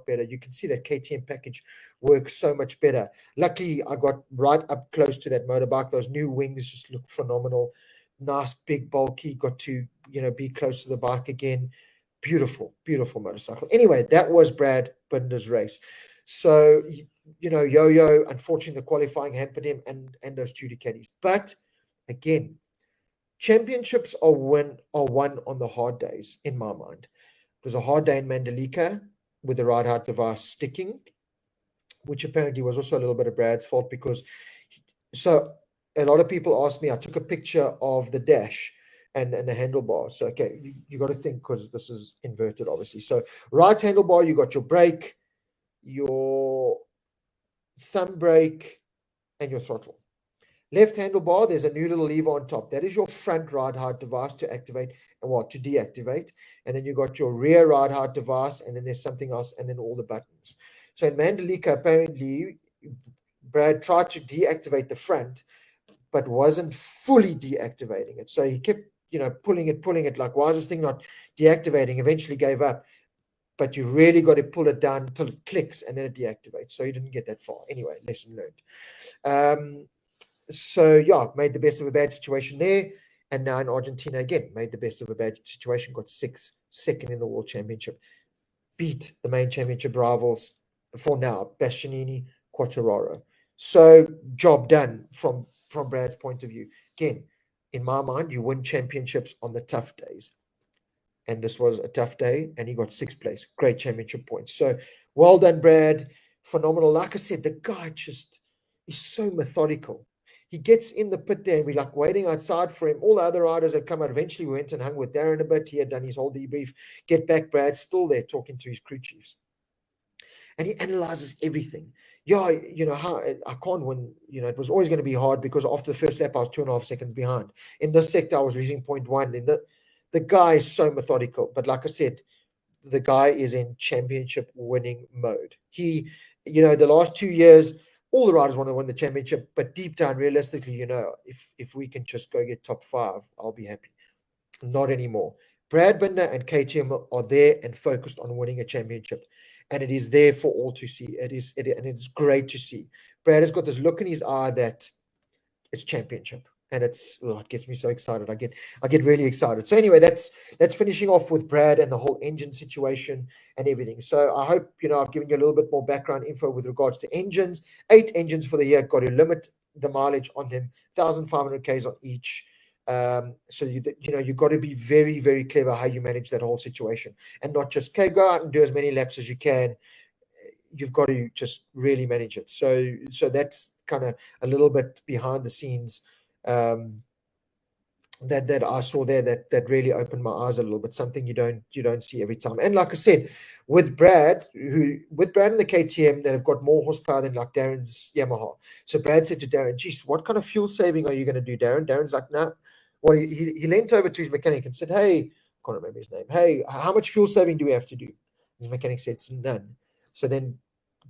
better. You can see that KTM package works so much better. Luckily, I got right up close to that motorbike. Those new wings just look phenomenal. Nice, big, bulky. Got to, be close to the bike again. Beautiful motorcycle. Anyway, that was Brad Binder's race. So, Yo-Yo, unfortunately, the qualifying hampered him and those 2 Ducatis. But again, championships are won on the hard days, in my mind. It was a hard day in Mandalika with the ride height device sticking, which apparently was also a little bit of Brad's fault, because a lot of people asked me, I took a picture of the dash and the handlebar. So, okay, you got to think, because this is inverted, obviously. So right handlebar, you got your brake, your thumb brake, and your throttle. Left handlebar, there's a new little lever on top. That is your front ride height device to activate and to deactivate. And then you got your rear ride height device, and then there's something else, and then all the buttons. So in Mandalika, apparently, Brad tried to deactivate the front, but wasn't fully deactivating it. So he kept, pulling it, like, why is this thing not deactivating? Eventually gave up. But you really got to pull it down until it clicks, and then it deactivates. So he didn't get that far. Anyway, lesson learned. So yeah, made the best of a bad situation there. And now in Argentina again, made the best of a bad situation, got second in the World Championship. Beat the main championship rivals for now, Bastianini, Quartararo. So job done from Brad's point of view. Again, in my mind, you win championships on the tough days. And this was a tough day, and he got sixth place. Great championship points. So well done, Brad. Phenomenal. Like I said, the guy just is so methodical. He gets in the pit there, and we're like waiting outside for him. All the other riders had come out. Eventually, we went and hung with Darren a bit. He had done his whole debrief. Get back, Brad, still there talking to his crew chiefs. And he analyzes everything. Yeah, how I can't win. It was always going to be hard because after the first lap, I was 2.5 seconds behind. In this sector, I was losing 0.1. The guy is so methodical. But like I said, the guy is in championship winning mode. He, the last 2 years, all the riders want to win the championship, but deep down, realistically, if we can just go get top 5, I'll be happy. Not anymore. Brad Binder and KTM are there and focused on winning a championship, and it is there for all to see. And it's great to see. Brad has got this look in his eye that it's championship, and it gets me so excited. I get really excited. So anyway, that's finishing off with Brad and the whole engine situation and everything. So I hope I've given you a little bit more background info with regards to engines. 8 engines for the year. Got to limit the mileage on them. 1,500 k's on each. So you got to be very, very clever how you manage that whole situation, and not just go out and do as many laps as you can. You've got to just really manage it. So that's kind of a little bit behind the scenes that I saw there that really opened my eyes a little bit. Something you don't see every time. And like I said, with Brad and the KTM that have got more horsepower than like Darren's Yamaha. So Brad said to Darren, "Geez, what kind of fuel saving are you going to do, Darren?" Darren's like, "No." Well, he leant over to his mechanic and said, "Hey," I can't remember his name. "Hey, how much fuel saving do we have to do?" His mechanic said, "It's none." So then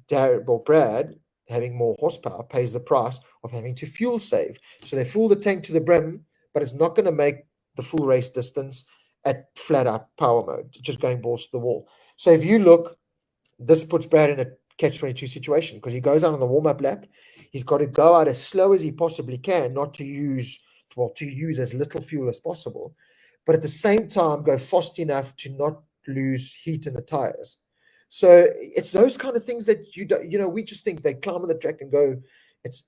Brad, having more horsepower, pays the price of having to fuel save. So they fill the tank to the brim, but it's not going to make the full race distance at flat out power mode, just going balls to the wall. So if you look, this puts Brad in a catch-22 situation because he goes out on the warm-up lap. He's got to go out as slow as he possibly can, not to use as little fuel as possible, but at the same time go fast enough to not lose heat in the tires. So it's those kind of things that we just think they climb on the track and go.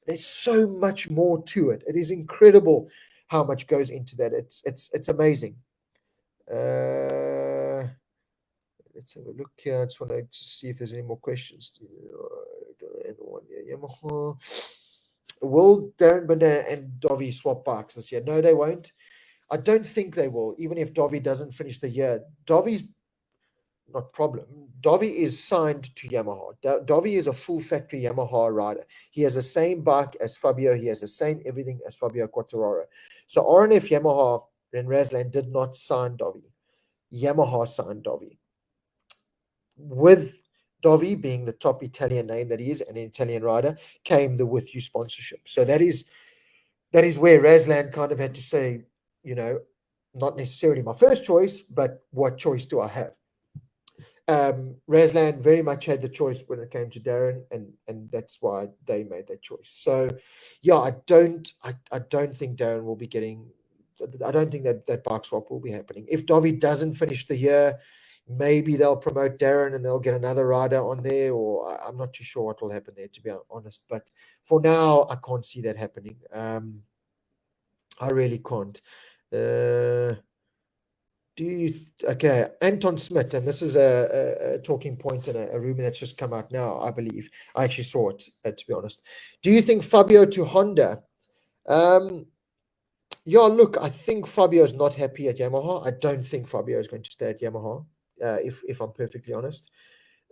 There's so much more to it. It is incredible how much goes into that. It's amazing. Let's have a look here. I just want to see if there's any more questions. Will Darren Binder and Dovi swap bikes this year? No, they won't. I don't think they will, even if Dovi doesn't finish the year. Dovi's not problem. Dovi is signed to Yamaha. Dovi is a full factory Yamaha rider. He has the same bike as Fabio. He has the same everything as Fabio Quartararo. So RNF Yamaha and Razlan did not sign Dovi. Yamaha signed Dovi. With Dovi being the top Italian name that he is, and an Italian rider, came the With You sponsorship. So that is where Razlan kind of had to say, not necessarily my first choice, but what choice do I have? Razlan very much had the choice when it came to Darren, and that's why they made that choice. So yeah, I don't think Darren will be getting. I don't think that bike swap will be happening. If Dovi doesn't finish the year, maybe they'll promote Darren and they'll get another rider on there, or I'm not too sure what will happen there, to be honest. But for now, I can't see that happening. I really can't. Okay, Anton Smith, and this is a talking point and a rumor that's just come out now, I believe. I actually saw it, to be honest. Do you think Fabio to Honda? Yeah, look, I think Fabio is not happy at Yamaha. I don't think Fabio is going to stay at Yamaha, if I'm perfectly honest.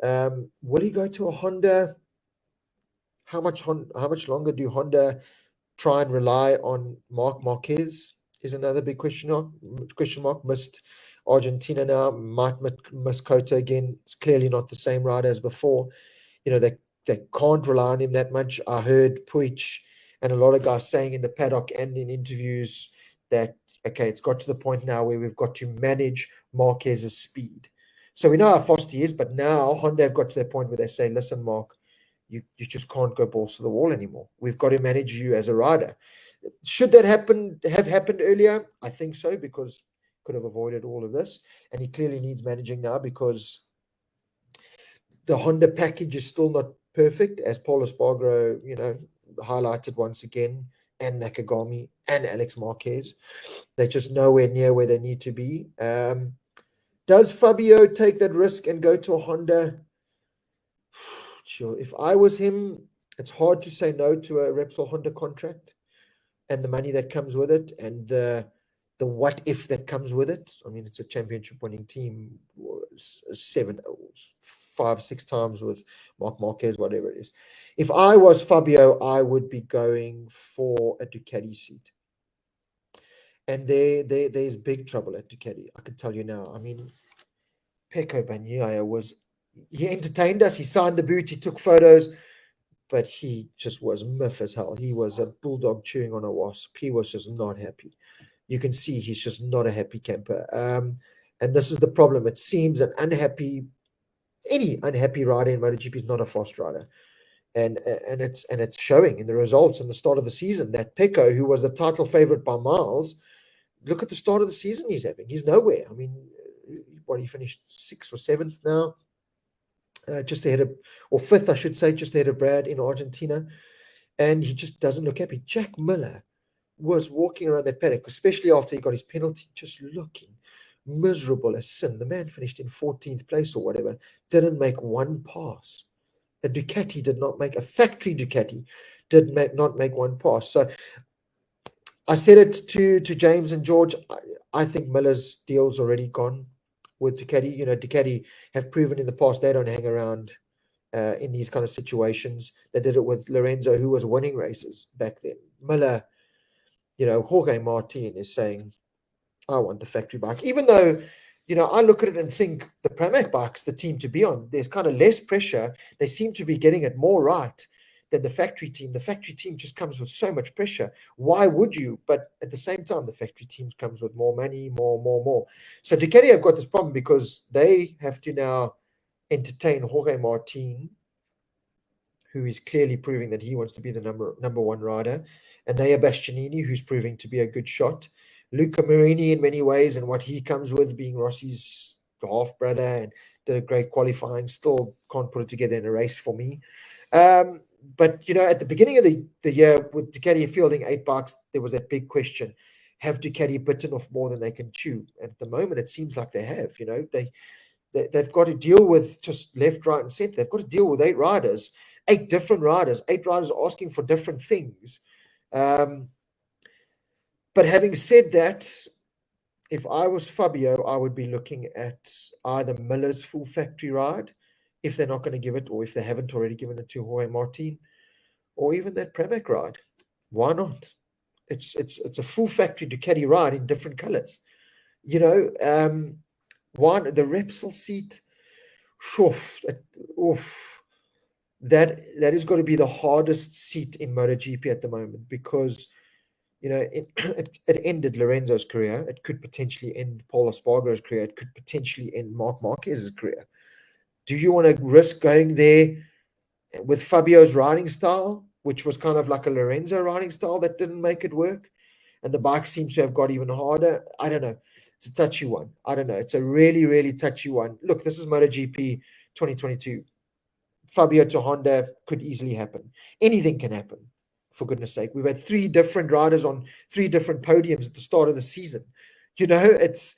Will he go to a Honda? How much longer do Honda try and rely on Marquez? Is another big question mark. Missed Argentina now, might miss Cota again. It's clearly not the same rider as before. They can't rely on him that much. I heard Puig and a lot of guys saying in the paddock and in interviews that, okay, it's got to the point now where we've got to manage Marquez's speed. So we know how fast he is, but now Honda have got to that point where they say, listen, Mark, you just can't go balls to the wall anymore. We've got to manage you as a rider. Should that have happened earlier? I think so, because could have avoided all of this. And he clearly needs managing now, because the Honda package is still not perfect, as Paul Espargaro, highlighted once again, and Nakagami and Alex Marquez. They're just nowhere near where they need to be. Does Fabio take that risk and go to a Honda? Sure. If I was him, it's hard to say no to a Repsol Honda contract and the money that comes with it, and the what if that comes with it. I mean, it's a championship winning team, 5, 6 times with Marc Marquez, whatever it is. If I was Fabio, I would be going for a Ducati seat. And there's big trouble at Ducati, I can tell you now. I mean, Pecco Bagnaia he entertained us, he signed the boot, he took photos, but he just was miff as hell. He was a bulldog chewing on a wasp. He was just not happy. You can see he's just not a happy camper. And this is the problem. It seems any unhappy rider in MotoGP is not a fast rider. And it's showing in the results in the start of the season. That Pecco, who was the title favorite by miles, look at the start of the season he's having. He's nowhere. I mean, he finished 6th or 7th now, just ahead of, or 5th, I should say, just ahead of Brad in Argentina. And he just doesn't look happy. Jack Miller was walking around that paddock, especially after he got his penalty, just looking miserable as sin. The man finished in 14th place or whatever, didn't make one pass. A Ducati did not make, a factory Ducati did not make one pass. So I said it to James and George, I think Miller's deal's already gone with Ducati. Ducati have proven in the past they don't hang around in these kind of situations. They did it with Lorenzo, who was winning races back then. Miller, Jorge Martin is saying, I want the factory bike. Even though, I look at it and think the Pramac bike's the team to be on. There's kind of less pressure. They seem to be getting it more right than the factory team. The factory team just comes with so much pressure. Why would you? But at the same time, the factory team comes with more money, more. So Ducati have got this problem because they have to now entertain Jorge Martin, who is clearly proving that he wants to be the number one rider, and Nea Bastianini, who's proving to be a good shot. Luca Marini in many ways, and what he comes with, being Rossi's half brother, and did a great qualifying, still can't put it together in a race for me. But at the beginning of the year, with Ducati fielding 8 bikes, there was that big question: have Ducati bitten off more than they can chew? And at the moment, it seems like they have. They've got to deal with just left, right, and center. They've got to deal with 8 riders, 8 different riders, 8 riders asking for different things. But having said that, if I was Fabio, I would be looking at either Miller's full factory ride, if they're not going to give it, or if they haven't already given it to Jorge Martin, or even that Pramac ride. Why not? It's a full factory Ducati ride in different colors. The Repsol seat, that is going to be the hardest seat in MotoGP at the moment, because it ended Lorenzo's career. It could potentially end Paul Espargaro's career. It could potentially end Marc Marquez's career. Do you want to risk going there with Fabio's riding style, which was kind of like a Lorenzo riding style that didn't make it work, and the bike seems to have got even harder? I don't know. It's a touchy one. I don't know. It's a really, really touchy one. Look, this is MotoGP 2022. Fabio to Honda could easily happen. Anything can happen, for goodness sake. We've had 3 different riders on 3 different podiums at the start of the season. It's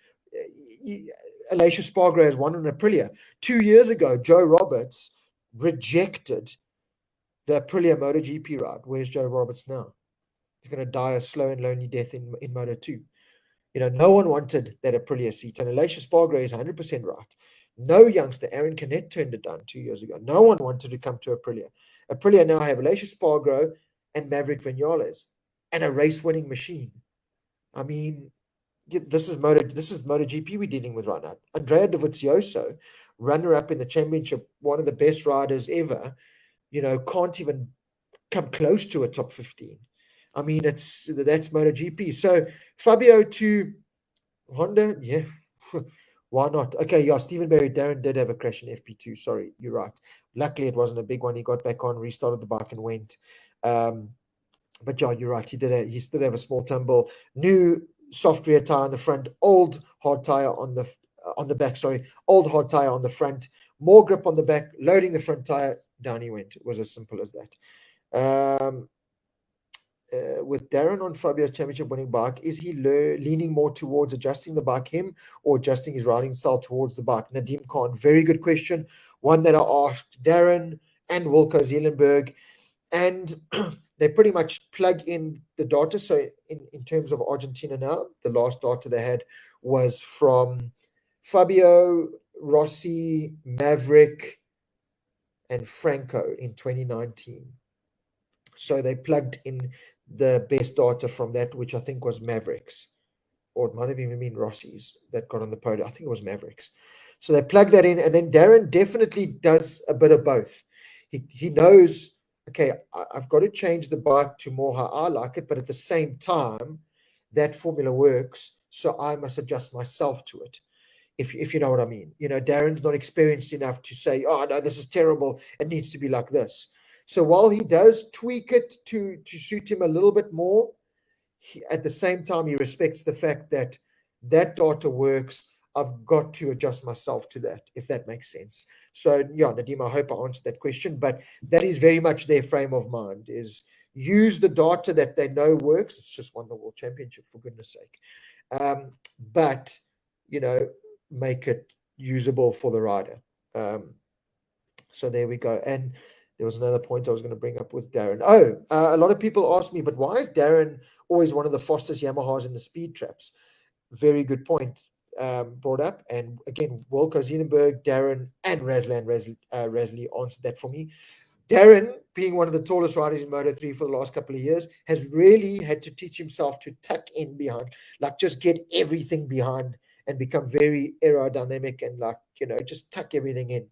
Aleix Espargaro has won an Aprilia. 2 years ago, Joe Roberts rejected the Aprilia MotoGP ride. Where's Joe Roberts now? He's going to die a slow and lonely death in Moto2. No one wanted that Aprilia seat, and Aleix Espargaro is 100% right. No youngster, Aaron Canet, turned it down 2 years ago. No one wanted to come to Aprilia. Aprilia now have Aleix Espargaro and Maverick Vinales, and a race-winning machine. I mean, this is MotoGP we're dealing with right now. Andrea Dovizioso, runner-up in the championship, one of the best riders ever, can't even come close to a top 15. I mean, that's MotoGP. So Fabio to Honda, yeah. Why not? Okay, yeah, Stephen Berry, Darren did have a crash in FP2. Sorry, you're right. Luckily, it wasn't a big one. He got back on, restarted the bike, and went. But yeah, you're right. He still have a small tumble. New soft rear tire on the front, old hard tire on the back. Sorry, old hard tire on the front. More grip on the back. Loading the front tire. Down he went. It was as simple as that. With Darren on Fabio's championship winning bike, is he leaning more towards adjusting the bike him or adjusting his riding style towards the bike? Nadim Khan, very good question. One that I asked Darren and Wilco Zeelenberg, and they pretty much plug in the data. So in terms of Argentina now, the last data they had was from Fabio, Rossi, Maverick, and Franco in 2019. So they plugged in the best data from that, which I think was Mavericks, or it might have even been Rossi's that got on the podium. I think it was Mavericks. So they plug that in, and then Darren definitely does a bit of both. He knows, okay, I've got to change the bike to more how I like it, but at the same time, that formula works, so I must adjust myself to it. If you know what I mean. Darren's not experienced enough to say, oh, no, this is terrible. It needs to be like this. So while he does tweak it to suit him a little bit more, at the same time, he respects the fact that data works. I've got to adjust myself to that, if that makes sense. So, yeah, Nadim, I hope I answered that question. But that is very much their frame of mind, is use the data that they know works. It's just won the World Championship, for goodness sake. But, make it usable for the rider. So there we go. And there was another point I was going to bring up with Darren. A lot of people ask me, but why is Darren always one of the fastest Yamahas in the speed traps? Very good point brought up. And again, Wilco Zeelenberg, Darren, and Razlan Rasley answered that for me. Darren, being one of the tallest riders in Moto3 for the last couple of years, has really had to teach himself to tuck in behind, like just get everything behind and become very aerodynamic and just tuck everything in.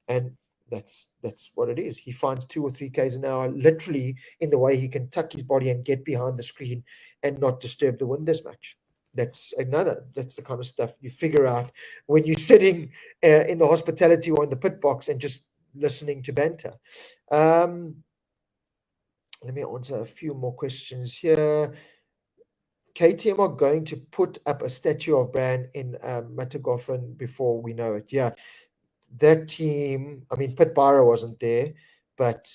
And that's what it is. He finds 2 or 3 Ks an hour literally in the way he can tuck his body and get behind the screen and not disturb the wind as much. That's the kind of stuff you figure out when you're sitting in the hospitality or in the pit box and just listening to banter. Let me answer a few more questions here. KTM are going to put up a statue of Brand in Motogp before we know it. Yeah, that team, I mean, Pit Byra wasn't there, but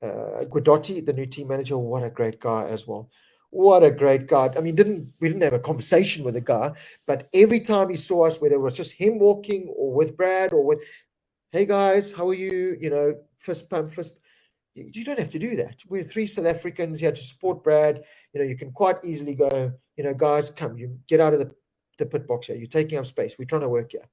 Guidotti, the new team manager, what a great guy as well. What a great guy. I mean, we didn't have a conversation with the guy, but every time he saw us, whether it was just him walking or with Brad or with, hey guys, how are you? Fist pump, fist. You don't have to do that. We're 3 South Africans here to support Brad. You can quite easily go, guys, come, you get out of the pit box here. You're taking up space. We're trying to work here.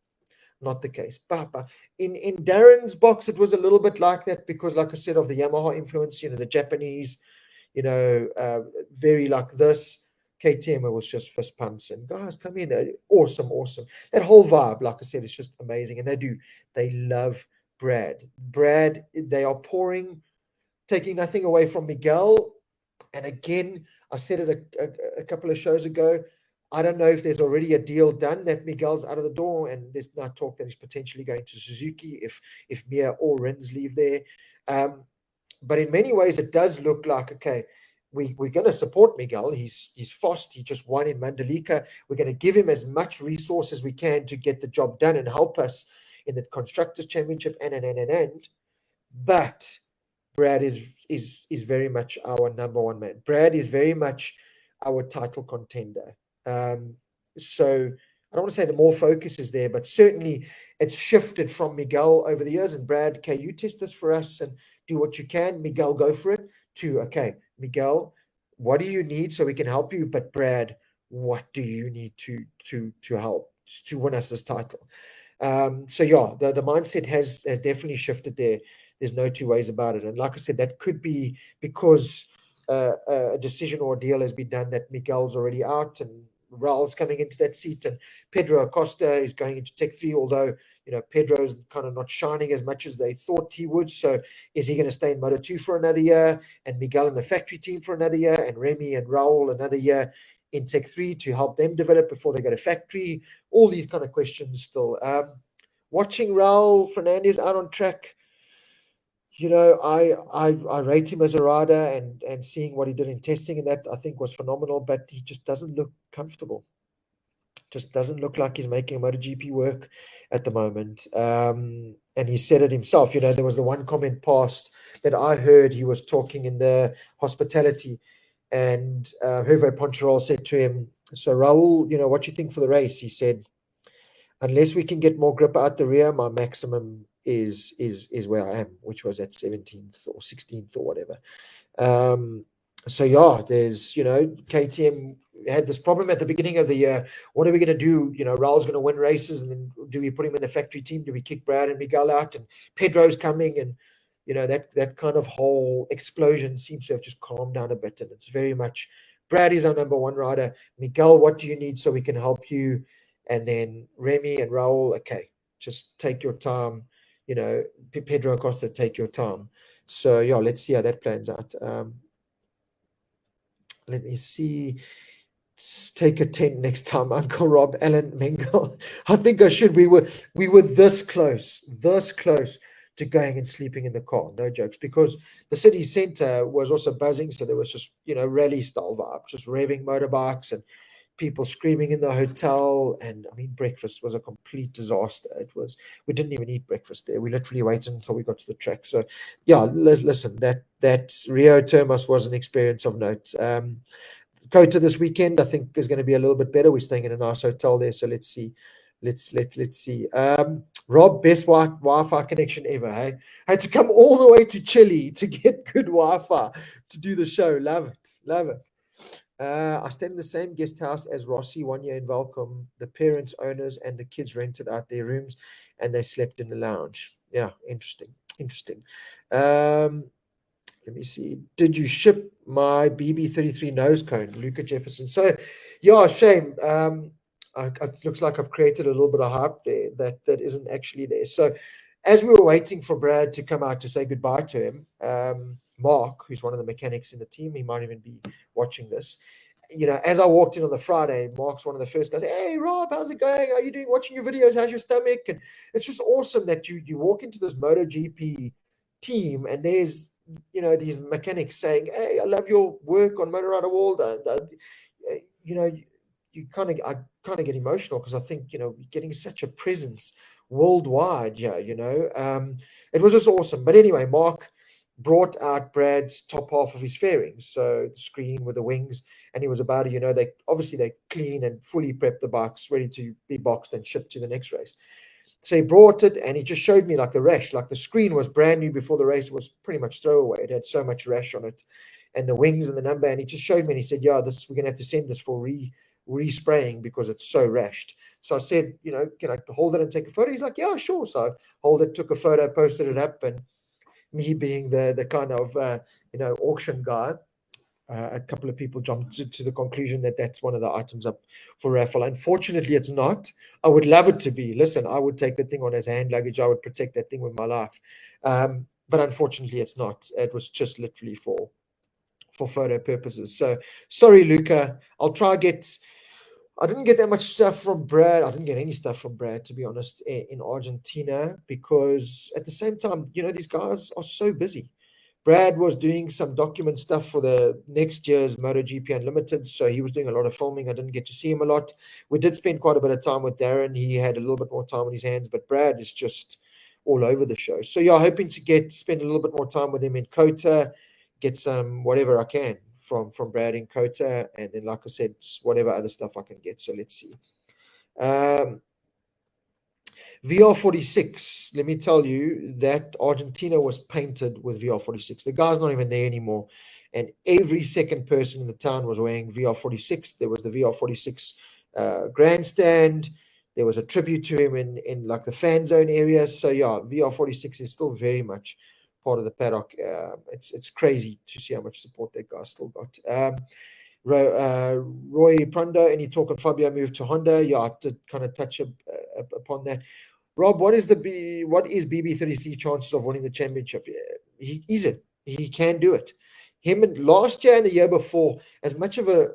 Not the case. But in Darren's box, it was a little bit like that because, like I said, of the Yamaha influence, the Japanese, very like this. KTM was just fist pumps and guys, come in. Awesome. That whole vibe, like I said, is just amazing. And they love Brad. They are taking nothing away from Miguel. And again, I said it a couple of shows ago. I don't know if there's already a deal done that Miguel's out of the door, and there's now talk that he's potentially going to Suzuki if Mia or Rins leave there. But in many ways, it does look like, okay, we're going to support Miguel. He's fast. He just won in Mandalika. We're going to give him as much resource as we can to get the job done and help us in the Constructors' Championship and. But Brad is very much our number one man. Brad is very much our title contender. So I don't want to say the more focus is there, but certainly it's shifted from Miguel over the years. And Brad, okay, you test this for us and do what you can. Miguel, go for it. To, okay, Miguel, what do you need so we can help you? But Brad, what do you need to help to win us this title? So yeah, the mindset has definitely shifted there. There's no 2 ways about it. And like I said, that could be because a decision or a deal has been done that Miguel's already out and Raul's coming into that seat, and Pedro Acosta is going into Tech 3, although Pedro's kind of not shining as much as they thought he would. So is he going to stay in Moto2 for another year, and Miguel in the factory team for another year, and Remy and Raul another year? in Tech 3 to help them develop before they go to factory? All these kind of questions still. Watching Raul Fernandez out on track, I rate him as a rider, and seeing what he did in testing and that, I think, was phenomenal, but he just doesn't look comfortable. Just doesn't look like he's making MotoGP work at the moment. And he said it himself. There was the one comment passed that I heard. He was talking in the hospitality, and Hervé Poncharal said to him, "So Raul, what you think for the race?" He said, "Unless we can get more grip out the rear, my maximum is where I am," which was at 17th or 16th or whatever. So yeah, there's KTM had this problem at the beginning of the year. What are we going to do? Raul's going to win races, and then do we put him in the factory team? Do we kick Brad and Miguel out? And Pedro's coming, and that kind of whole explosion seems to have just calmed down a bit. And it's very much, Brad is our number one rider. Miguel, what do you need so we can help you? And then Remy and Raul, okay, just take your time. Pedro Acosta, take your time. So yeah, let's see how that plans out. Let me see. Take a tent next time, Uncle Rob, Alan Mengel. I think I should. We were this close to going and sleeping in the car. No jokes, because the city centre was also buzzing. So there was just rally style vibe, just revving motorbikes and people screaming in the hotel. And I mean, breakfast was a complete disaster. We didn't even eat breakfast there. We literally waited until we got to the track. So yeah, listen, that Rio Termas was an experience of note. Kota this weekend, I think, is going to be a little bit better. We're staying in a nice hotel there, so let's see. Let's see. Rob, best Wi-Fi connection ever. Hey, I had to come all the way to Chile to get good Wi-Fi to do the show. Love it. I stayed in the same guest house as Rossi 1 year in Valcom. The parents, owners, and the kids rented out their rooms, and they slept in the lounge. Yeah, interesting. Let me see. Did you ship my BB33 nose cone, Luca Jefferson? So, yeah, shame. It looks like I've created a little bit of hype there that isn't actually there. So, as we were waiting for Brad to come out to say goodbye to him, Mark, who's one of the mechanics in the team, he might even be watching this. As I walked in on the Friday, Mark's one of the first guys. Hey, Rob, how's it going? How are you doing? Watching your videos? How's your stomach? And it's just awesome that you walk into this MotoGP team and there's these mechanics saying, "Hey, I love your work on Motor Rider World." I kind of get emotional, because I think getting such a presence worldwide. Yeah, it was just awesome. But anyway, Mark brought out Brad's top half of his fairings, so the screen with the wings, and he was about to, they clean and fully prep the bikes, ready to be boxed and shipped to the next race. So he brought it, and he just showed me like the rash. Like the screen was brand new before the race. It was pretty much throwaway. It had so much rash on it, and the wings and the number. And he just showed me, and he said, "Yeah, we're gonna have to send this for respraying because it's so rashed." So I said, "Can I hold it and take a photo?" He's like, "Yeah, sure." So I hold it, took a photo, posted it up, and me being the kind of auction guy, a couple of people jumped to the conclusion that that's one of the items up for raffle. Unfortunately, it's not. I would love it to be. Listen, I would take that thing on as hand luggage. I would protect that thing with my life. But unfortunately, it's not. It was just literally for photo purposes. So sorry, Luca. I'll try I didn't get that much stuff from Brad. I didn't get any stuff from Brad, to be honest, in Argentina, because at the same time, these guys are so busy. Brad was doing some document stuff for the next year's MotoGP Unlimited, so he was doing a lot of filming. I didn't get to see him a lot. We did spend quite a bit of time with Darren. He had a little bit more time on his hands, but Brad is just all over the show. So yeah, hoping to spend a little bit more time with him in Kota, get some whatever I can from Brad in Kota, and then, like I said, whatever other stuff I can get. So let's see. VR46, let me tell you that Argentina was painted with VR46. The guy's not even there anymore. And every second person in the town was wearing VR46. There was the VR46 grandstand. There was a tribute to him in like the fan zone area. So yeah, VR46 is still very much part of the paddock. It's crazy to see how much support that guy still got. Roy Prundo, any talk on Fabio move to Honda? Yeah, I did kind of touch upon that. Rob, what is BB33 chances of winning the championship? He can do it. him, and last year and the year before, as much of a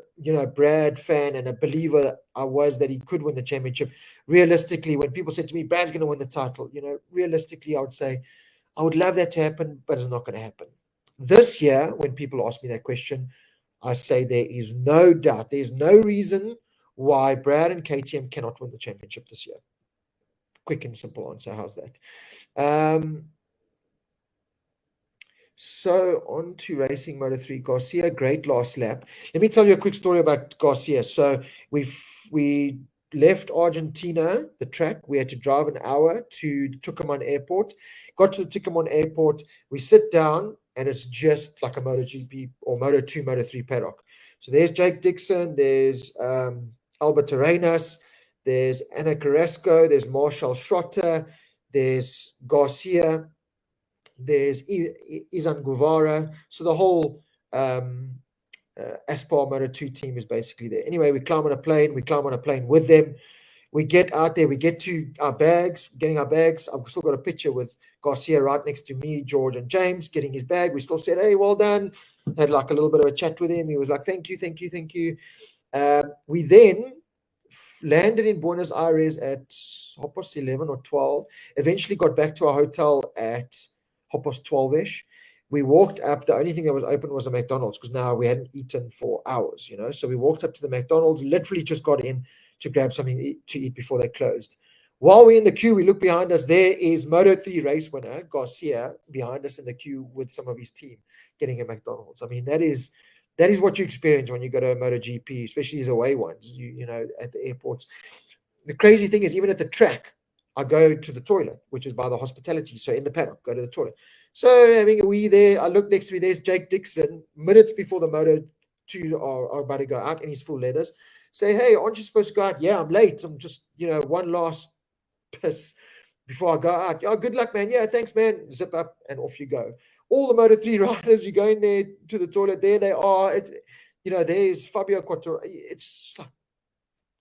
Brad fan and a believer I was that he could win the championship, realistically, when people said to me, Brad's going to win the title, realistically, I would say, I would love that to happen, but it's not going to happen. This year, when people ask me that question, I say there is no doubt, there's no reason why Brad and KTM cannot win the championship this year. Quick and simple answer. How's that? So on to racing Moto3. Garcia, great last lap. Let me tell you a quick story about Garcia. So we left Argentina, the track. We had to drive an hour to Tucumán Airport. Got to the Tucumán Airport. We sit down, and it's just like a MotoGP or Moto2, Moto3 paddock. So there's Jake Dixon. There's Albert Arenas. There's Ana Carrasco. There's Marshall Schrotter. There's Garcia. There's Izan Guevara. So the whole Aspar Moto2 team is basically there. Anyway, we climb on a plane. We climb on a plane with them. We get out there. We get to our bags, getting our bags. I've still got a picture with Garcia right next to me, George, and James getting his bag. We still said, hey, well done. Had like a little bit of a chat with him. He was like, thank you, thank you, thank you. We then landed in Buenos Aires at 11 or 12. Eventually got back to our hotel at 12-ish. We walked up. The only thing that was open was a McDonald's because now we hadn't eaten for hours, So we walked up to the McDonald's, literally just got in to grab something to eat before they closed. While we're in the queue, we look behind us. There is Moto3 race winner Garcia behind us in the queue with some of his team getting a McDonald's. I mean, that is what you experience when you go to a MotoGP, especially these away ones, at the airports. The crazy thing is, even at the track, I go to the toilet, which is by the hospitality. So in the paddock, go to the toilet. So having a wee there, I look next to me, there's Jake Dixon, minutes before the Moto2 are about to go out in his full leathers. Say, hey, aren't you supposed to go out? Yeah, I'm late. I'm just, one last piss before I go out. Oh, good luck, man. Yeah, thanks, man. Zip up and off you go. All the Moto3 riders, you go in there to the toilet. There they are. There's Fabio Quattro. It's like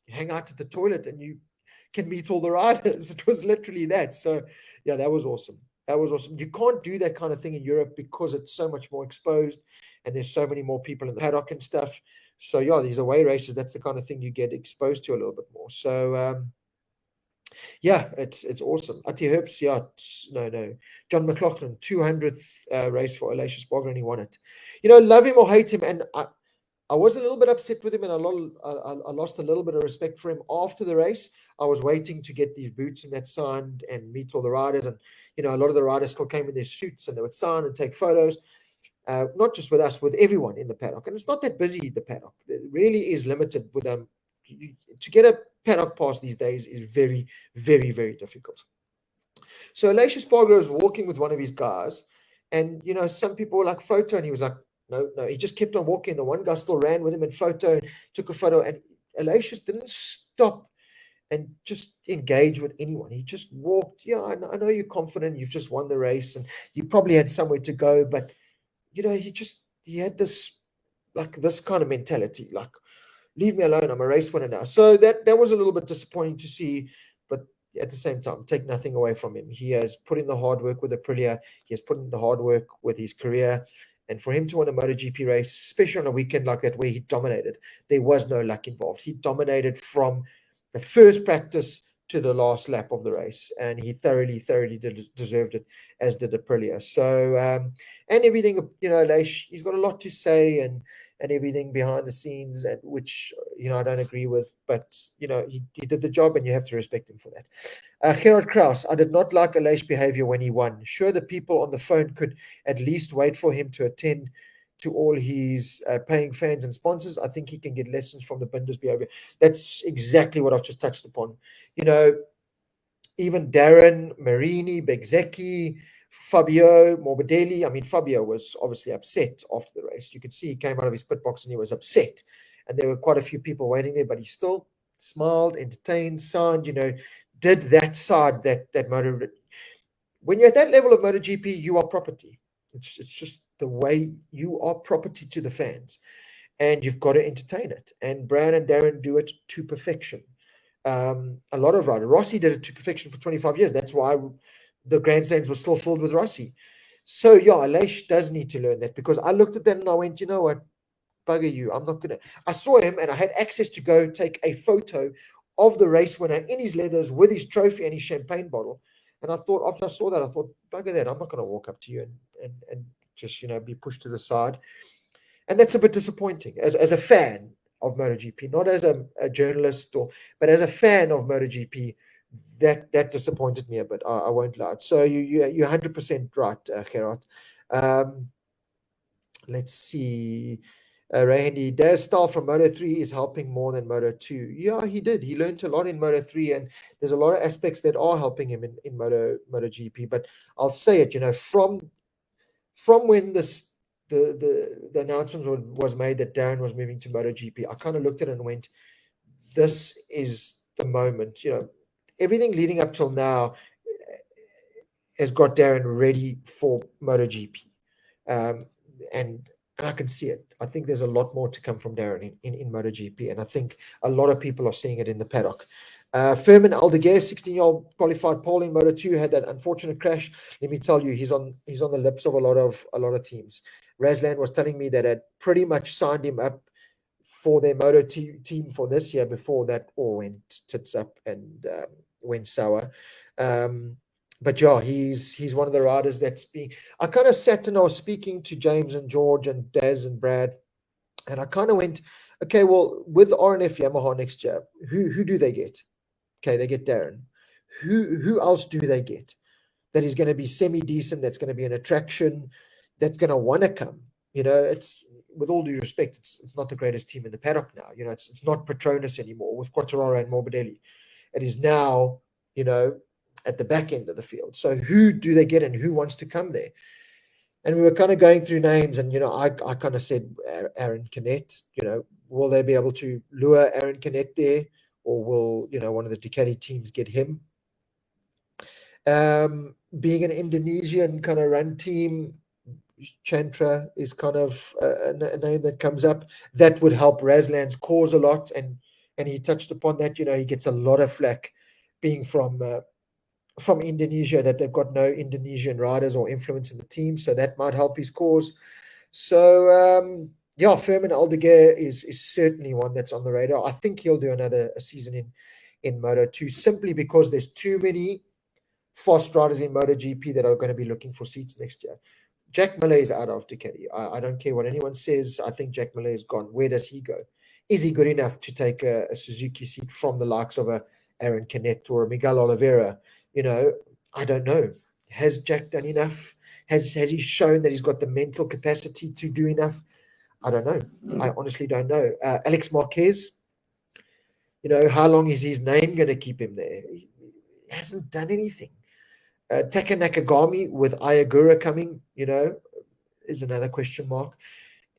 you hang out at the toilet and you can meet all the riders. It was literally that. So, yeah, that was awesome. That was awesome. You can't do that kind of thing in Europe because it's so much more exposed and there's so many more people in the paddock and stuff. So, yeah, these away races, that's the kind of thing you get exposed to a little bit more. So, yeah, it's awesome. Ati Herbst, yeah, no. John McLaughlin, 200th race for Aleix Espargaro, and he won it. Love him or hate him, and I was a little bit upset with him, and I lost a little bit of respect for him after the race. I was waiting to get these boots and that signed and meet all the riders, and a lot of the riders still came in their suits and they would sign and take photos. Not just with us, with everyone in the paddock, and it's not that busy. The paddock, it really is limited with them. To get a paddock pass these days is very, very, very difficult. So Aleix Espargaro was walking with one of his guys, and some people were like, photo, and he was like, no, he just kept on walking. The one guy still ran with him and took a photo, and Aleix didn't stop and just engage with anyone. He just walked. Yeah, I know you're confident, you've just won the race, and you probably had somewhere to go, but he had this kind of mentality, like, leave me alone, I'm a race winner now. So that was a little bit disappointing to see, but at the same time, take nothing away from him. He has put in the hard work with Aprilia. He has put in the hard work with his career. And for him to win a MotoGP race, especially on a weekend like that where he dominated, there was no luck involved. He dominated from the first practice to the last lap of the race, and he thoroughly deserved it, as did Aprilia. So, and everything, Aleix, he's got a lot to say and everything behind the scenes, which, I don't agree with, but, he did the job and you have to respect him for that. Gerard Kraus, I did not like Aleix behavior when he won. Sure, the people on the phone could at least wait for him to attend to all his paying fans and sponsors. I think he can get lessons from the Binders behavior. That's exactly what I've just touched upon. Even Darren, Marini, Bezzecchi, Fabio, Morbidelli. I mean, Fabio was obviously upset after the race. You could see he came out of his pit box and he was upset. And there were quite a few people waiting there, but he still smiled, entertained, signed, did that side that motor. When you're at that level of MotoGP, you are property. It's just the way you are property to the fans. And you've got to entertain it. And Brad and Darren do it to perfection. A lot of riders. Rossi did it to perfection for 25 years. That's why the grandstands were still filled with Rossi. So yeah, Aleix does need to learn that, because I looked at that and I went, you know what, bugger you. I'm not gonna. I saw him and I had access to go take a photo of the race winner in his leathers with his trophy and his champagne bottle. And I thought, after I saw that, I thought, bugger that. I'm not gonna walk up to you and just, you know, be pushed to the side. And that's a bit disappointing as a fan of MotoGP, not as a journalist, but as a fan of MotoGP. That disappointed me a bit. I won't lie. So you're 100% right, Gerard. Let's see. Randy, Daz's style from Moto 3 is helping more than Moto 2. Yeah, he did. He learned a lot in Moto 3, and there's a lot of aspects that are helping him in MotoGP. But I'll say it, you know, from when the announcement was made that Darren was moving to MotoGP, I kind of looked at it and went, this is the moment. You know, everything leading up till now has got Darren ready for MotoGP. And I can see it. I think there's a lot more to come from Darren in MotoGP, and I think a lot of people are seeing it in the paddock. Firmin Aldeguer, 16-year-old qualified pole in Moto2, had that unfortunate crash. Let me tell you, he's on the lips of a lot of teams. Razlan was telling me that had pretty much signed him up for their Moto team for this year before that all went tits up and went sour. But yeah, he's one of the riders that's being. I kind of sat and I was speaking to James and George and Daz and Brad, and I kind of went, okay, well, with RNF Yamaha next year, who do they get? Okay, they get Darren. Who else do they get that is going to be semi-decent, that's going to be an attraction, that's going to want to come? You know, it's, with all due respect, it's not the greatest team in the paddock now. You know, it's not Petronas anymore with Quartararo and Morbidelli. It is now, you know, at the back end of the field. So who do they get and who wants to come there? And we were kind of going through names, and, you know, I kind of said Aaron Canet. You know, will they be able to lure Aaron Canet there, or will, you know, one of the Ducati teams get him? Being an Indonesian kind of run team, Chantra is kind of a name that comes up that would help Razlan's cause a lot, and he touched upon that. You know, he gets a lot of flack being from Indonesia, that they've got no Indonesian riders or influence in the team, so that might help his cause. So yeah, Firmin Aldeguer is certainly one that's on the radar. I think he'll do another season in Moto2, simply because there's too many fast riders in MotoGP that are going to be looking for seats next year. Jack Miller is out of Ducati. I don't care what anyone says. I think Jack Miller is gone. Where does he go? Is he good enough to take a Suzuki seat from the likes of a Aaron Canet or a Miguel Oliveira? You know, I don't know. Has Jack done enough? Has he shown that he's got the mental capacity to do enough? I don't know. I honestly don't know. Alex Marquez, you know, how long is his name going to keep him there? He hasn't done anything. Taka Nakagami with Ayagura coming, you know, is another question mark.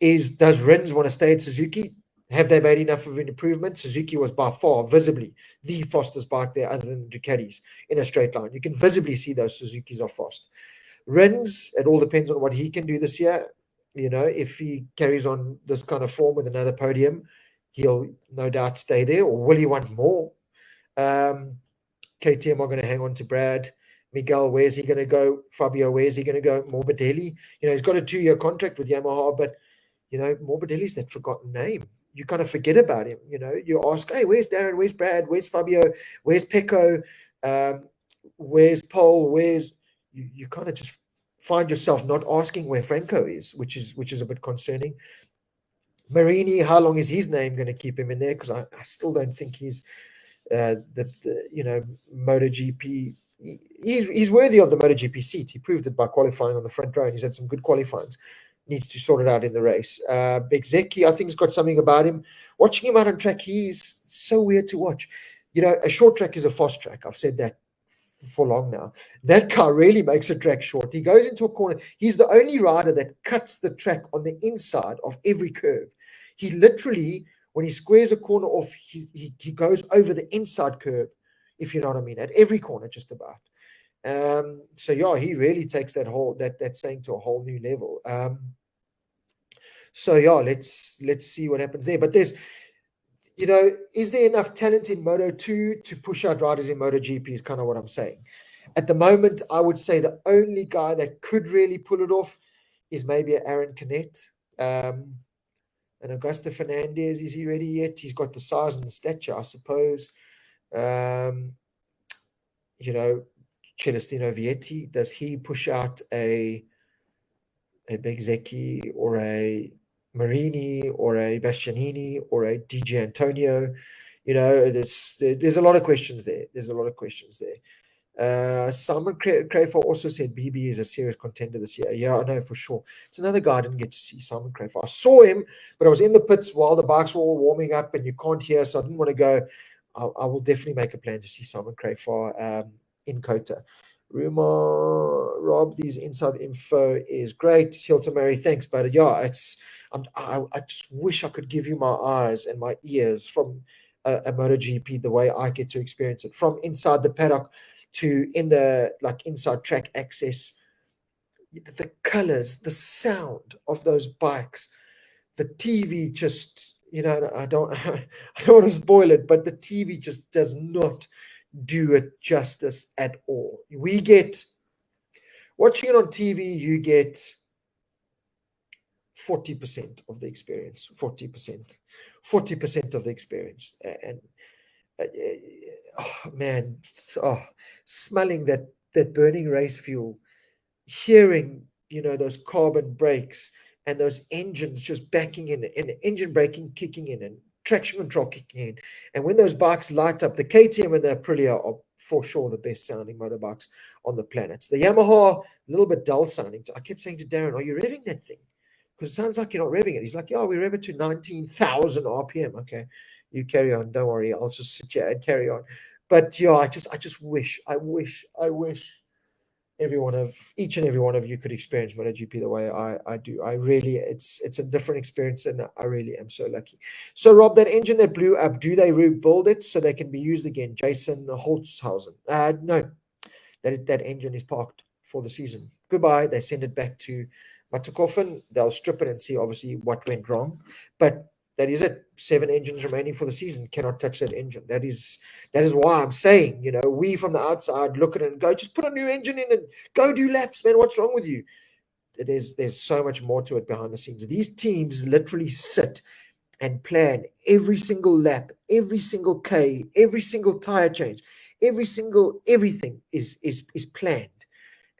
Does Rins want to stay at Suzuki? Have they made enough of an improvement? Suzuki was by far visibly the fastest bike there, other than Ducatis, in a straight line. You can visibly see those Suzukis are fast. Rins, it all depends on what he can do this year. You know, if he carries on this kind of form with another podium, he'll no doubt stay there. Or will he want more? KTM are going to hang on to Brad. Miguel, where's he going to go? Fabio, where's he going to go? Morbidelli, you know, he's got a 2-year contract with Yamaha, but, you know, Morbidelli's that forgotten name. You kind of forget about him. You know, you ask, hey, where's Darren? Where's Brad? Where's Fabio? Where's Pecco? Where's Paul? You kind of just find yourself not asking where Franco is, which is a bit concerning. Marini, how long is his name going to keep him in there? Because I still don't think he's the you know, MotoGP. He's worthy of the MotoGP seat. He proved it by qualifying on the front row, and he's had some good qualifyings. Needs to sort it out in the race. Begzeki, I think, has got something about him. Watching him out on track, he's so weird to watch. You know, a short track is a fast track. I've said that for long now. That car really makes a track short. He goes into a corner. He's the only rider that cuts the track on the inside of every curve. He literally, when he squares a corner off, he goes over the inside curve, if you know what I mean, at every corner just about. So yeah, he really takes that saying to a whole new level. So yeah, let's see what happens there. But there's, you know, is there enough talent in Moto2 to push out riders in MotoGP is kind of what I'm saying. At the moment, I would say the only guy that could really pull it off is maybe Aaron Canet. And Augusto Fernandez, is he ready yet? He's got the size and the stature, I suppose. You know, Celestino Vietti, does he push out a Begzeki or a Marini or a Bastianini or a DJ Antonio? You know, there's a lot of questions there. Simon Crayford also said BB is a serious contender this year. Yeah, I know for sure. It's another guy I didn't get to see, Simon Crayford. I saw him, but I was in the pits while the bikes were all warming up and you can't hear, so I didn't want to go. I will definitely make a plan to see Simon Crayford in Kota. Rumor, Rob, these inside info is great. Hilton Mary, thanks, but yeah, I just wish I could give you my eyes and my ears from a MotoGP the way I get to experience it, from inside the paddock to in the inside track access, the colors, the sound of those bikes, the TV just, I don't want to spoil it, but the TV just does not do it justice at all. We get, watching it on TV, you get 40% of the experience, 40% of the experience. And oh man, smelling that burning race fuel, hearing those carbon brakes and those engines just backing in, and engine braking kicking in, and traction control kicking in, and when those bikes light up, the KTM and the Aprilia are for sure the best sounding motorbikes on the planet. The Yamaha, a little bit dull sounding. I kept saying to Darren, are you revving that thing? Because it sounds like you're not revving it. He's like, yeah, we rev it to 19,000 RPM. Okay, you carry on. Don't worry. I'll just sit here and carry on. But yeah, I just wish each and every one of you could experience MotoGP the way I do. I really, it's a different experience, and I really am so lucky. So Rob, that engine that blew up, do they rebuild it so they can be used again? Jason Holzhausen. No, that engine is parked for the season. Goodbye. They send it back to Motogp. They'll strip it and see obviously what went wrong, but that is it. 7 engines remaining for the season. Cannot touch that engine. That is why I'm saying, we from the outside look at it and go, just put a new engine in and go do laps, man. What's wrong with you? There's so much more to it behind the scenes. These teams literally sit and plan every single lap, every single K, every single tire change, everything is planned.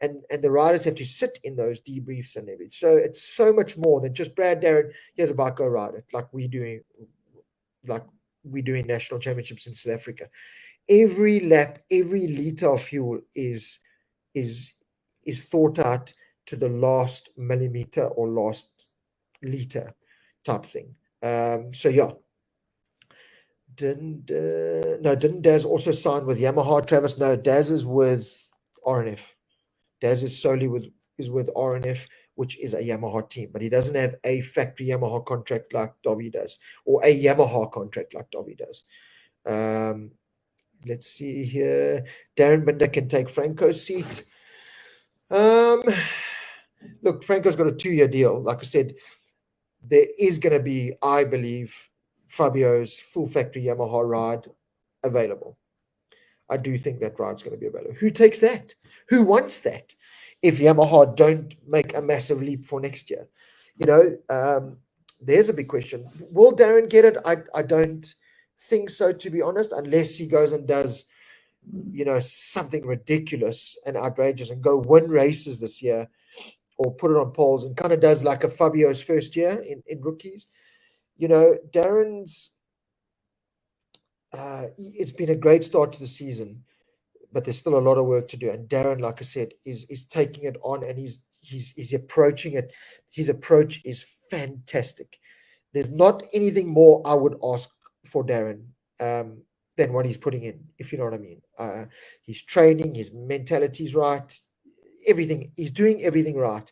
And the riders have to sit in those debriefs and everything. So it's so much more than just Brad, Darren, here's a bike, go ride it, like we do in national championships in South Africa. Every lap, every liter of fuel is thought out to the last millimeter or last liter type thing. So yeah. Didn't Daz also sign with Yamaha, Travis? No, Daz is with RNF. Daz is solely with RNF, which is a Yamaha team, but he doesn't have a factory Yamaha contract like Dovi does, or a Yamaha contract like Dovi does. Let's see here. Darren Binder can take Franco's seat. Look, Franco's got a 2-year deal. Like I said, there is going to be, I believe, Fabio's full factory Yamaha ride available. I do think that ride's going to be available. Who takes that? Who wants that? If Yamaha don't make a massive leap for next year, there's a big question. Will Darren get it? I don't think so, to be honest, unless he goes and does, something ridiculous and outrageous and go win races this year, or put it on poles and kind of does like a Fabio's first year in rookies. Darren's. It's been a great start to the season, but there's still a lot of work to do. And Darren, like I said, is taking it on, and he's approaching it. His approach is fantastic. There's not anything more I would ask for Darren than what he's putting in, if you know what I mean. He's training, his mentality's right, everything. He's doing everything right.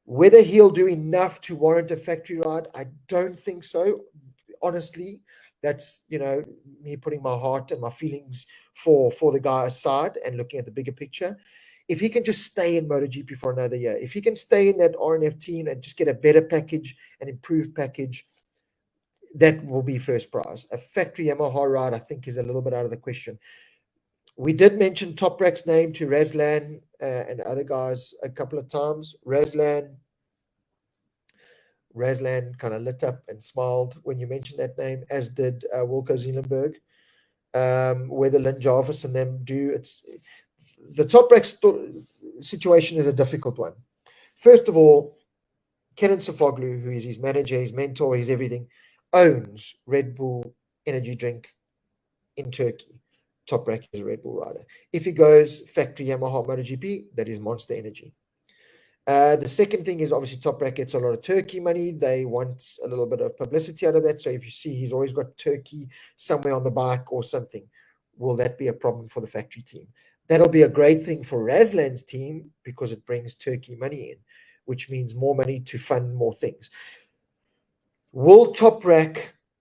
Whether he'll do enough to warrant a factory ride, I don't think so, honestly. That's, me putting my heart and my feelings for the guy aside and looking at the bigger picture. If he can just stay in MotoGP for another year, if he can stay in that RNF team and just get a better package, an improved package, that will be first prize. A factory Yamaha ride, I think, is a little bit out of the question. We did mention Toprak's name to Razlan and other guys a couple of times. Razlan kind of lit up and smiled when you mentioned that name, as did Wilco Zeelenberg. Whether Lynn Jarvis and them do, it's the Toprak situation is a difficult one. First of all, Kenan Sofoglu, who is his manager, his mentor, his everything, owns Red Bull energy drink in Turkey. Toprak is a Red Bull rider. If he goes factory Yamaha MotoGP, that is Monster Energy. The second thing is obviously Toprak gets a lot of Turkey money. They want a little bit of publicity out of that. So if you see he's always got Turkey somewhere on the bike or something, will that be a problem for the factory team? That'll be a great thing for Razlan's team because it brings Turkey money in, which means more money to fund more things. Will Toprak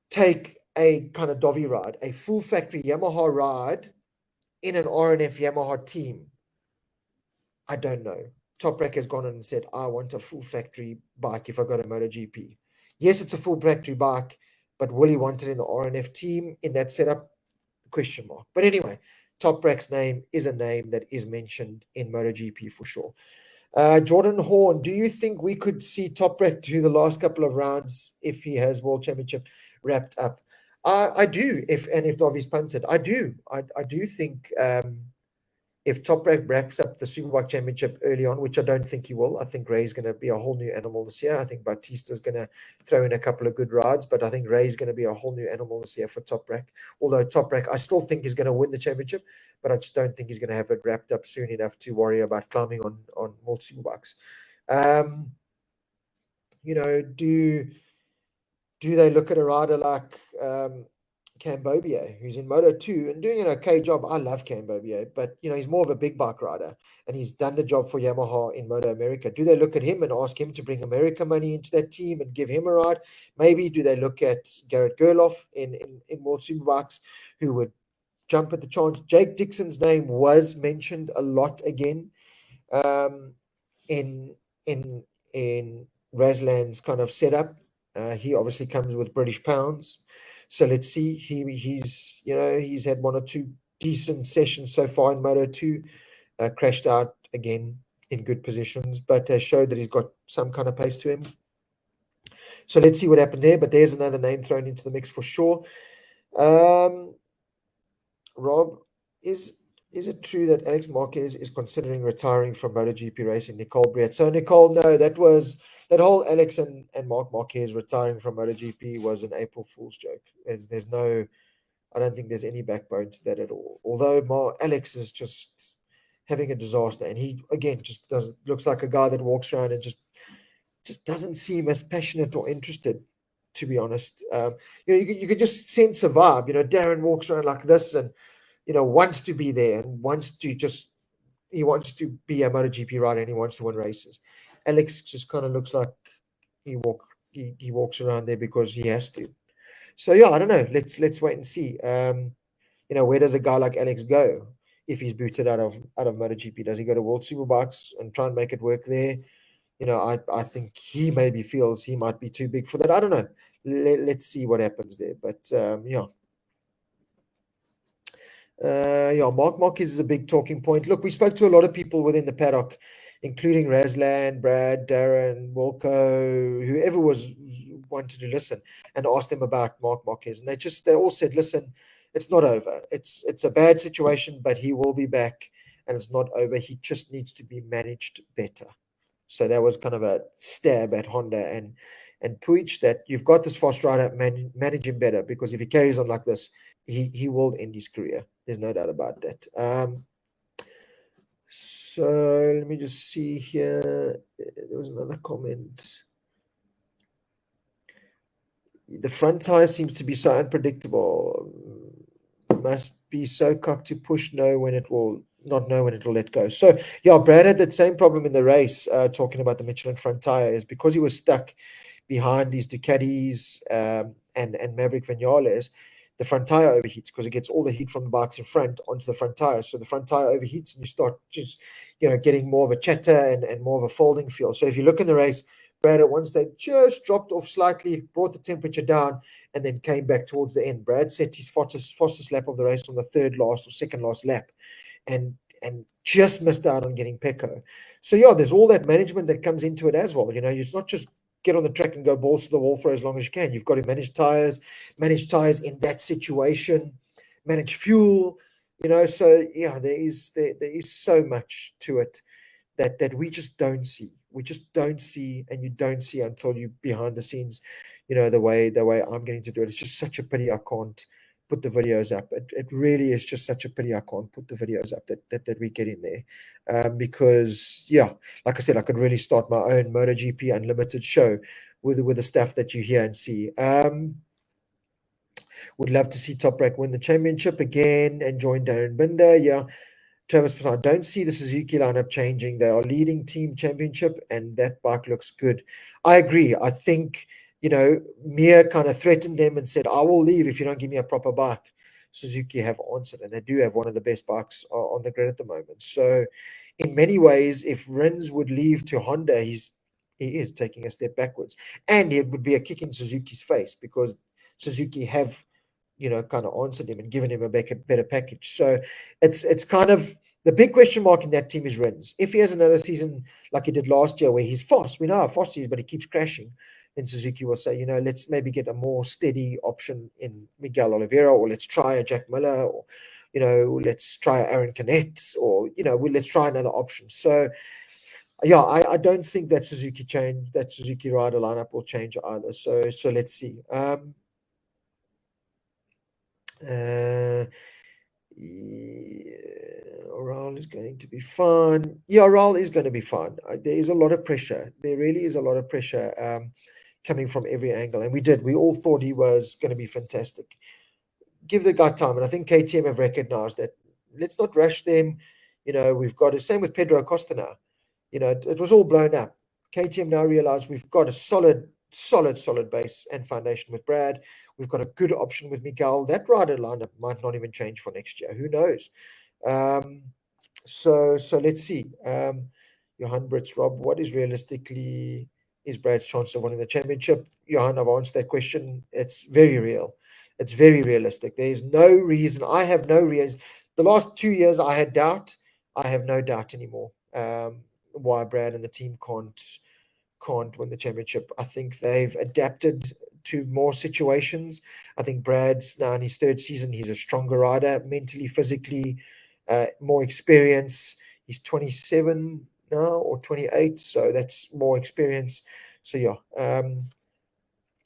take a kind of Dovi ride, a full factory Yamaha ride in an RNF Yamaha team? I don't know. Toprak has gone on and said, I want a full factory bike if I go to MotoGP. Yes, it's a full factory bike, but will he want it in the RNF team in that setup? Question mark. But anyway, Toprak's name is a name that is mentioned in MotoGP for sure. Jordan Horn, do you think we could see Toprak do the last couple of rounds if he has World Championship wrapped up? I do. If Dovi's punted, I do. I do think if Toprak wraps up the Superbike Championship early on, which I don't think he will, I think Ray's going to be a whole new animal this year. I think Batista's going to throw in a couple of good rides, but I think Ray's going to be a whole new animal this year for Toprak. Although Toprak, I still think he's going to win the championship, but I just don't think he's going to have it wrapped up soon enough to worry about climbing on more Superbikes. Do they look at a rider like Cambobier, who's in Moto2 and doing an okay job? I love Cambobier, but he's more of a big bike rider and he's done the job for Yamaha in Moto America. Do they look at him and ask him to bring America money into that team and give him a ride? Maybe. Do they look at Garrett Gerloff in World Superbikes, who would jump at the chance? Jake Dixon's name was mentioned a lot again in Razlan's kind of setup. He obviously comes with British pounds. So let's see. He's had one or two decent sessions so far in Moto2. Crashed out again in good positions, but showed that he's got some kind of pace to him. So let's see what happened there. But there's another name thrown into the mix for sure. Rob, is it true that Alex Marquez is considering retiring from MotoGP racing? Nicole Briat. So Nicole, no, that whole Alex and Mark Marquez retiring from MotoGP was an April Fool's joke. I don't think there's any backbone to that at all. Although Alex is just having a disaster, and he again just looks like a guy that walks around and just doesn't seem as passionate or interested, to be honest. You could just sense a vibe. Darren walks around like this and wants to be there and wants to be a MotoGP rider and he wants to win races. Alex just kind of looks like he walks around there because he has to. So yeah, I don't know. Let's wait and see. Where does a guy like Alex go if he's booted out of MotoGP? Does he go to World Superbikes and try and make it work there? I think he maybe feels he might be too big for that. I don't know. Let's see what happens there. But Mark Marquez is a big talking point. Look, we spoke to a lot of people within the paddock, including Razlan, Brad, Darren, Wilco, whoever wanted to listen, and asked them about Mark Marquez. And they all said, listen, it's not over. It's a bad situation, but he will be back and it's not over. He just needs to be managed better. So that was kind of a stab at Honda and Puig, that you've got this fast rider, manage him better, because if he carries on like this, he will end his career. There's no doubt about that. So let me just see here. There was another comment. The front tire seems to be so unpredictable. Must be so cocked to push, not know when it will let go. So yeah, Brad had that same problem in the race, talking about the Michelin front tire, is because he was stuck behind these Ducatis and Maverick Vinales. The front tire overheats because it gets all the heat from the bikes in front onto the front tire. So the front tire overheats and you start just, getting more of a chatter and more of a folding feel. So if you look in the race, Brad at one stage just dropped off slightly, brought the temperature down, and then came back towards the end. Brad set his fastest lap of the race on the third last or second last lap, and just missed out on getting Pecco. So yeah, there's all that management that comes into it as well. You know, it's not just get on the track and go balls to the wall for as long as you can. You've got to manage tires in that situation, manage fuel. You know, so yeah, there is so much to it that we just don't see. We just don't see, and you don't see until you behind the scenes. You know, the way I'm getting to do it. It's just such a pity I can't put the videos up. It really is just such a pity I can't put the videos up that we get in there, because yeah, like I said, I could really start my own MotoGP Unlimited show with the stuff that you hear and see. Would love to see Toprak win the championship again and join Darren Binder. Yeah. Travis, I don't see the Suzuki lineup changing. They are leading team championship, and that bike looks good. I agree. I think, you know, Mir kind of threatened them and said, I will leave if you don't give me a proper bike. Suzuki have answered, and they do have one of the best bikes on the grid at the moment. So, in many ways, if Rins would leave to Honda, he is taking a step backwards. And it would be a kick in Suzuki's face because Suzuki have, you know, kind of answered him and given him a better package. So it's kind of the big question mark in that team is Rins. If he has another season like he did last year where he's fast, we know how fast he is, but he keeps crashing, then Suzuki will say, you know, let's maybe get a more steady option in Miguel Oliveira, or let's try a Jack Miller, or, you know, let's try Aaron Canet, or, you know, let's try another option. So yeah, I don't think that Suzuki rider lineup will change either. So let's see. Oral is going to be fun. Yeah, Oral is going to be fun. There is a lot of pressure. There really is a lot of pressure coming from every angle. And we all thought he was going to be fantastic. Give the guy time. And I think KTM have recognized that. Let's not rush them. You know, we've got it. Same with Pedro Acosta now. You know, it was all blown up. KTM now realize we've got a solid base and foundation with Brad. We've got a good option with Miguel. That rider lineup might not even change for next year. Who knows? So let's see. Johan Brits, Rob, what is realistically is Brad's chance of winning the championship? Johan, I've answered that question. It's very real. It's very realistic. There's no reason. I have no reason. The last 2 years I had doubt. I have no doubt anymore. Why Brad and the team can't win the championship. I think they've adapted to more situations. I think Brad's now in his third season. He's a stronger rider, mentally, physically, more experience. He's 27 now or 28, so that's more experience. So yeah,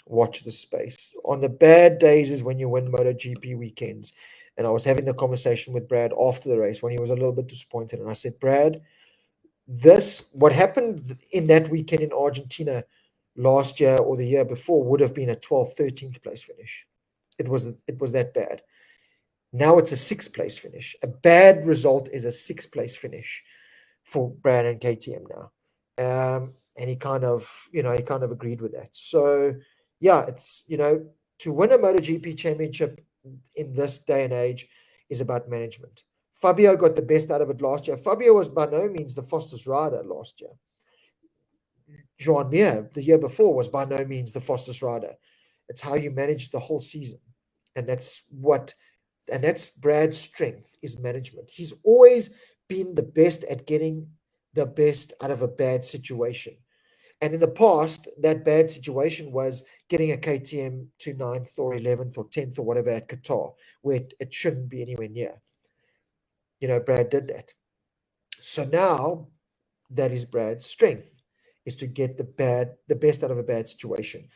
watch the space. On the bad days is when you win MotoGP weekends. And I was having the conversation with Brad after the race when he was a little bit disappointed. And I said, Brad, what happened in that weekend in Argentina last year or the year before would have been a 12th, 13th place finish. It was that bad. Now it's a 6th place finish. A bad result is a 6th place finish for Brad and KTM now. And he kind of agreed with that. So yeah, it's, you know, to win a MotoGP championship in this day and age is about management. Fabio got the best out of it last year. Fabio was by no means the fastest rider last year. Joan Mir, the year before, was by no means the fastest rider. It's how you manage the whole season. And that's Brad's strength, is management. He's always been the best at getting the best out of a bad situation. And in the past, that bad situation was getting a KTM to 9th or 11th or 10th or whatever at Qatar, where it shouldn't be anywhere near. You know, Brad did that. So now that is Brad's strength, is to get the best out of a bad situation.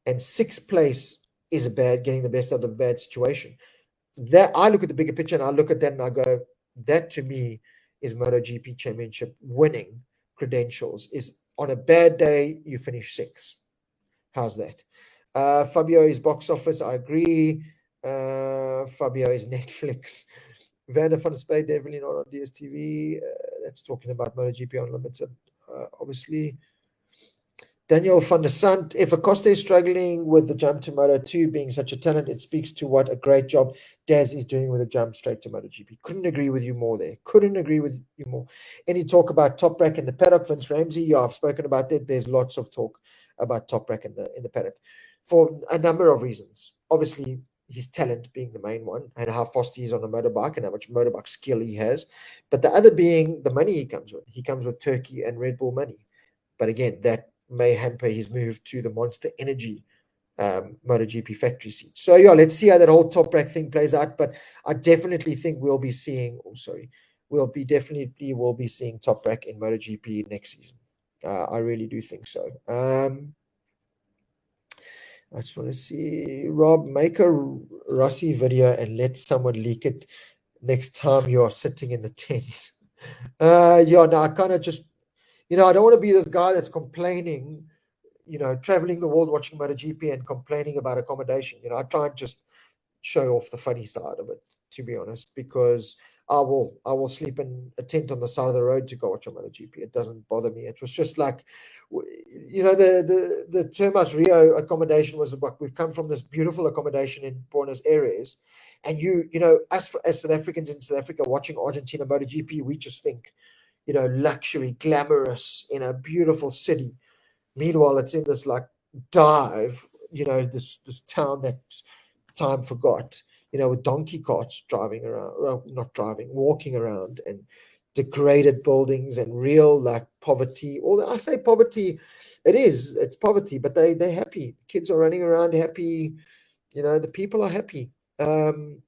And 6th place is getting the best out of a bad situation. That I look at the bigger picture and I look at that and I go, that to me is MotoGP championship winning credentials. Is on a bad day, you finish 6th. How's that? Fabio is box office. I agree. Fabio is Netflix. Werner van der Spey definitely not on DSTV. That's talking about MotoGP Unlimited, obviously. Daniel van der Sant, if Acosta is struggling with the jump to Moto2 being such a talent, it speaks to what a great job Daz is doing with the jump straight to MotoGP. Couldn't agree with you more there. Couldn't agree with you more. Any talk about Toprak and the paddock, Vince Ramsey? Yeah, I've spoken about that. There's lots of talk. about Toprak in the paddock for a number of reasons. Obviously, his talent being the main one, and how fast he is on a motorbike and how much motorbike skill he has. But the other being the money he comes with. He comes with Turkey and Red Bull money. But again, that may hamper his move to the Monster Energy MotoGP factory seat. So yeah, let's see how that whole Toprak thing plays out. But I definitely think we'll be seeing. We'll be seeing Toprak in MotoGP next season. I really do think so. I just want to see, Rob, make a Rossi video and let someone leak it next time you are sitting in the tent. Yeah, no, I kind of just, I don't want to be this guy that's complaining, traveling the world watching MotoGP and complaining about accommodation. I try and just show off the funny side of it, to be honest, because I will sleep in a tent on the side of the road to go watch a MotoGP. It doesn't bother me. It was just like, the Termas Rio accommodation was like, we've come from this beautiful accommodation in Buenos Aires, and us as South Africans in South Africa watching Argentina MotoGP, we just think, luxury, glamorous in a beautiful city. Meanwhile, it's in this like dive, this town that time forgot, with donkey carts driving around, well, not driving, walking around, and degraded buildings and real like poverty. Or I say poverty, it's poverty, but they're happy. Kids are running around happy, the people are happy. And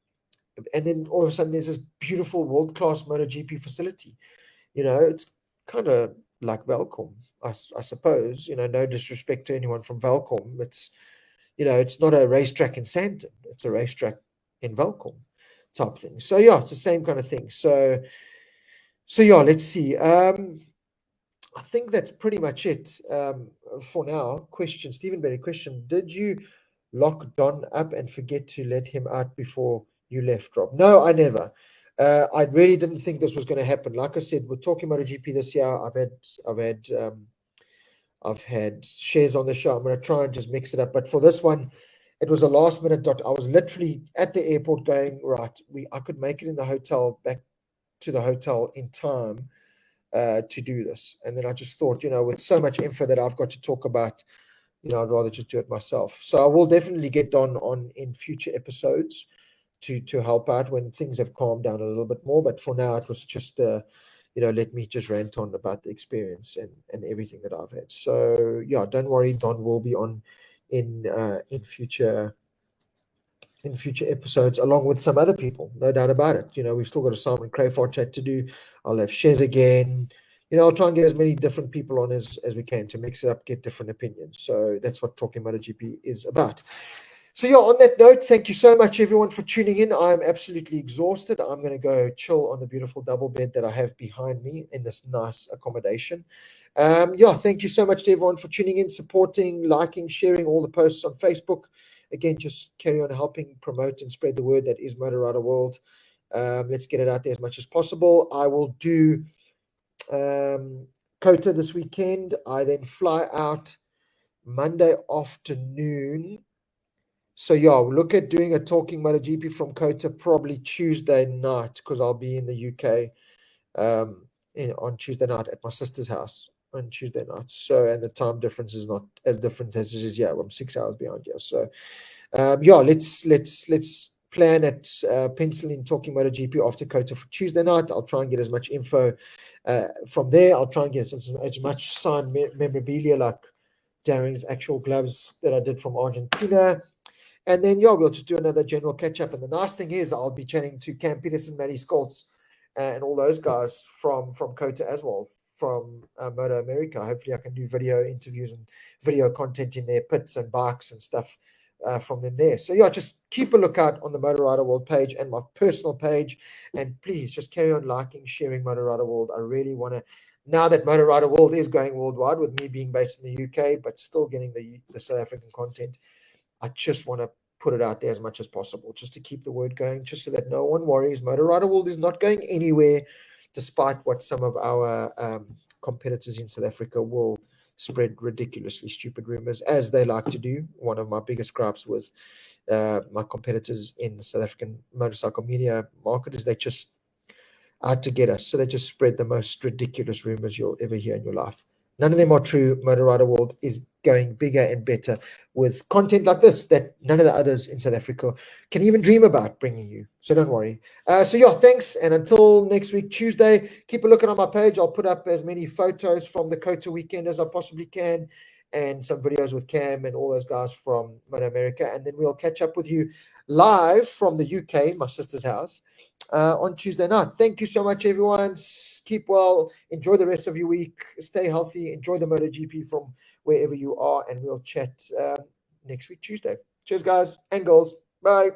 then all of a sudden there's this beautiful world-class MotoGP facility. It's kind of like Velcom, I suppose. No disrespect to anyone from Velcom. It's not a racetrack in Sandton. It's a racetrack in Velcom type thing. So yeah, it's the same kind of thing. So yeah, let's see. I think that's pretty much it for now. Question, Stephen Berry, question. Did you lock Don up and forget to let him out before you left, Rob? No, I never. I really didn't think this was going to happen. Like I said, we're talking about a GP this year. I've had shares on the show. I'm going to try and just mix it up. But for this one, it was a last minute dot. I was literally at the airport going, right, I could make it in the hotel, back to the hotel in time to do this. And then I just thought, with so much info that I've got to talk about, I'd rather just do it myself. So I will definitely get on in future episodes to help out when things have calmed down a little bit more. But for now, it was just let me just rant on about the experience and everything that I've had. So yeah, don't worry, Don will be on in future episodes along with some other people, no doubt about it. We've still got a Simon Crayford chat to do. I'll have Shez again. I'll try and get as many different people on as we can to mix it up, get different opinions. So that's what Talking MotoGP is about. So yeah, on that note, thank you so much everyone for tuning in. I'm absolutely exhausted. I'm going to go chill on the beautiful double bed that I have behind me in this nice accommodation. Thank you so much to everyone for tuning in, supporting, liking, sharing all the posts on Facebook. Again, just carry on helping promote and spread the word that is Motorrad World. Let's get it out there as much as possible. I will do Kota this weekend. I then fly out Monday afternoon. So yeah, we'll look at doing a Talking MotoGP from Kota probably Tuesday night, because I'll be in the UK on Tuesday night at my sister's house on Tuesday night. So, and the time difference is not as different as it is here. I'm 6 hours behind here. So let's plan at pencil in Talking MotoGP after Kota for Tuesday night. I'll try and get as much info from there. I'll try and get as much signed memorabilia like Darren's actual gloves that I did from Argentina. And then, we'll just do another general catch-up. And the nice thing is I'll be chatting to Cam Peterson, Matty Skoltz, and all those guys from Kota as well, from Moto America. Hopefully I can do video interviews and video content in their pits and bikes and stuff from them there. So, just keep a lookout on the Motorrad World page and my personal page. And please just carry on liking, sharing Motorrad World. I really want to, now that Motorrad World is going worldwide, with me being based in the UK, but still getting the South African content, I just want to put it out there as much as possible, just to keep the word going, just so that no one worries. Motorrad World is not going anywhere, despite what some of our competitors in South Africa will spread ridiculously stupid rumors, as they like to do. One of my biggest gripes with my competitors in the South African motorcycle media market is they just out to get us. So they just spread the most ridiculous rumors you'll ever hear in your life. None of them are true. Motor Rider World is going bigger and better with content like this that none of the others in South Africa can even dream about bringing you. So don't worry. So yeah, thanks. And until next week, Tuesday, keep a looking on my page. I'll put up as many photos from the Kota weekend as I possibly can, and some videos with Cam and all those guys from Moto America. And then we'll catch up with you live from the UK, my sister's house, on Tuesday night. Thank you so much, everyone. Keep well. Enjoy the rest of your week. Stay healthy. Enjoy the MotoGP from wherever you are. And we'll chat next week, Tuesday. Cheers, guys and girls. Bye.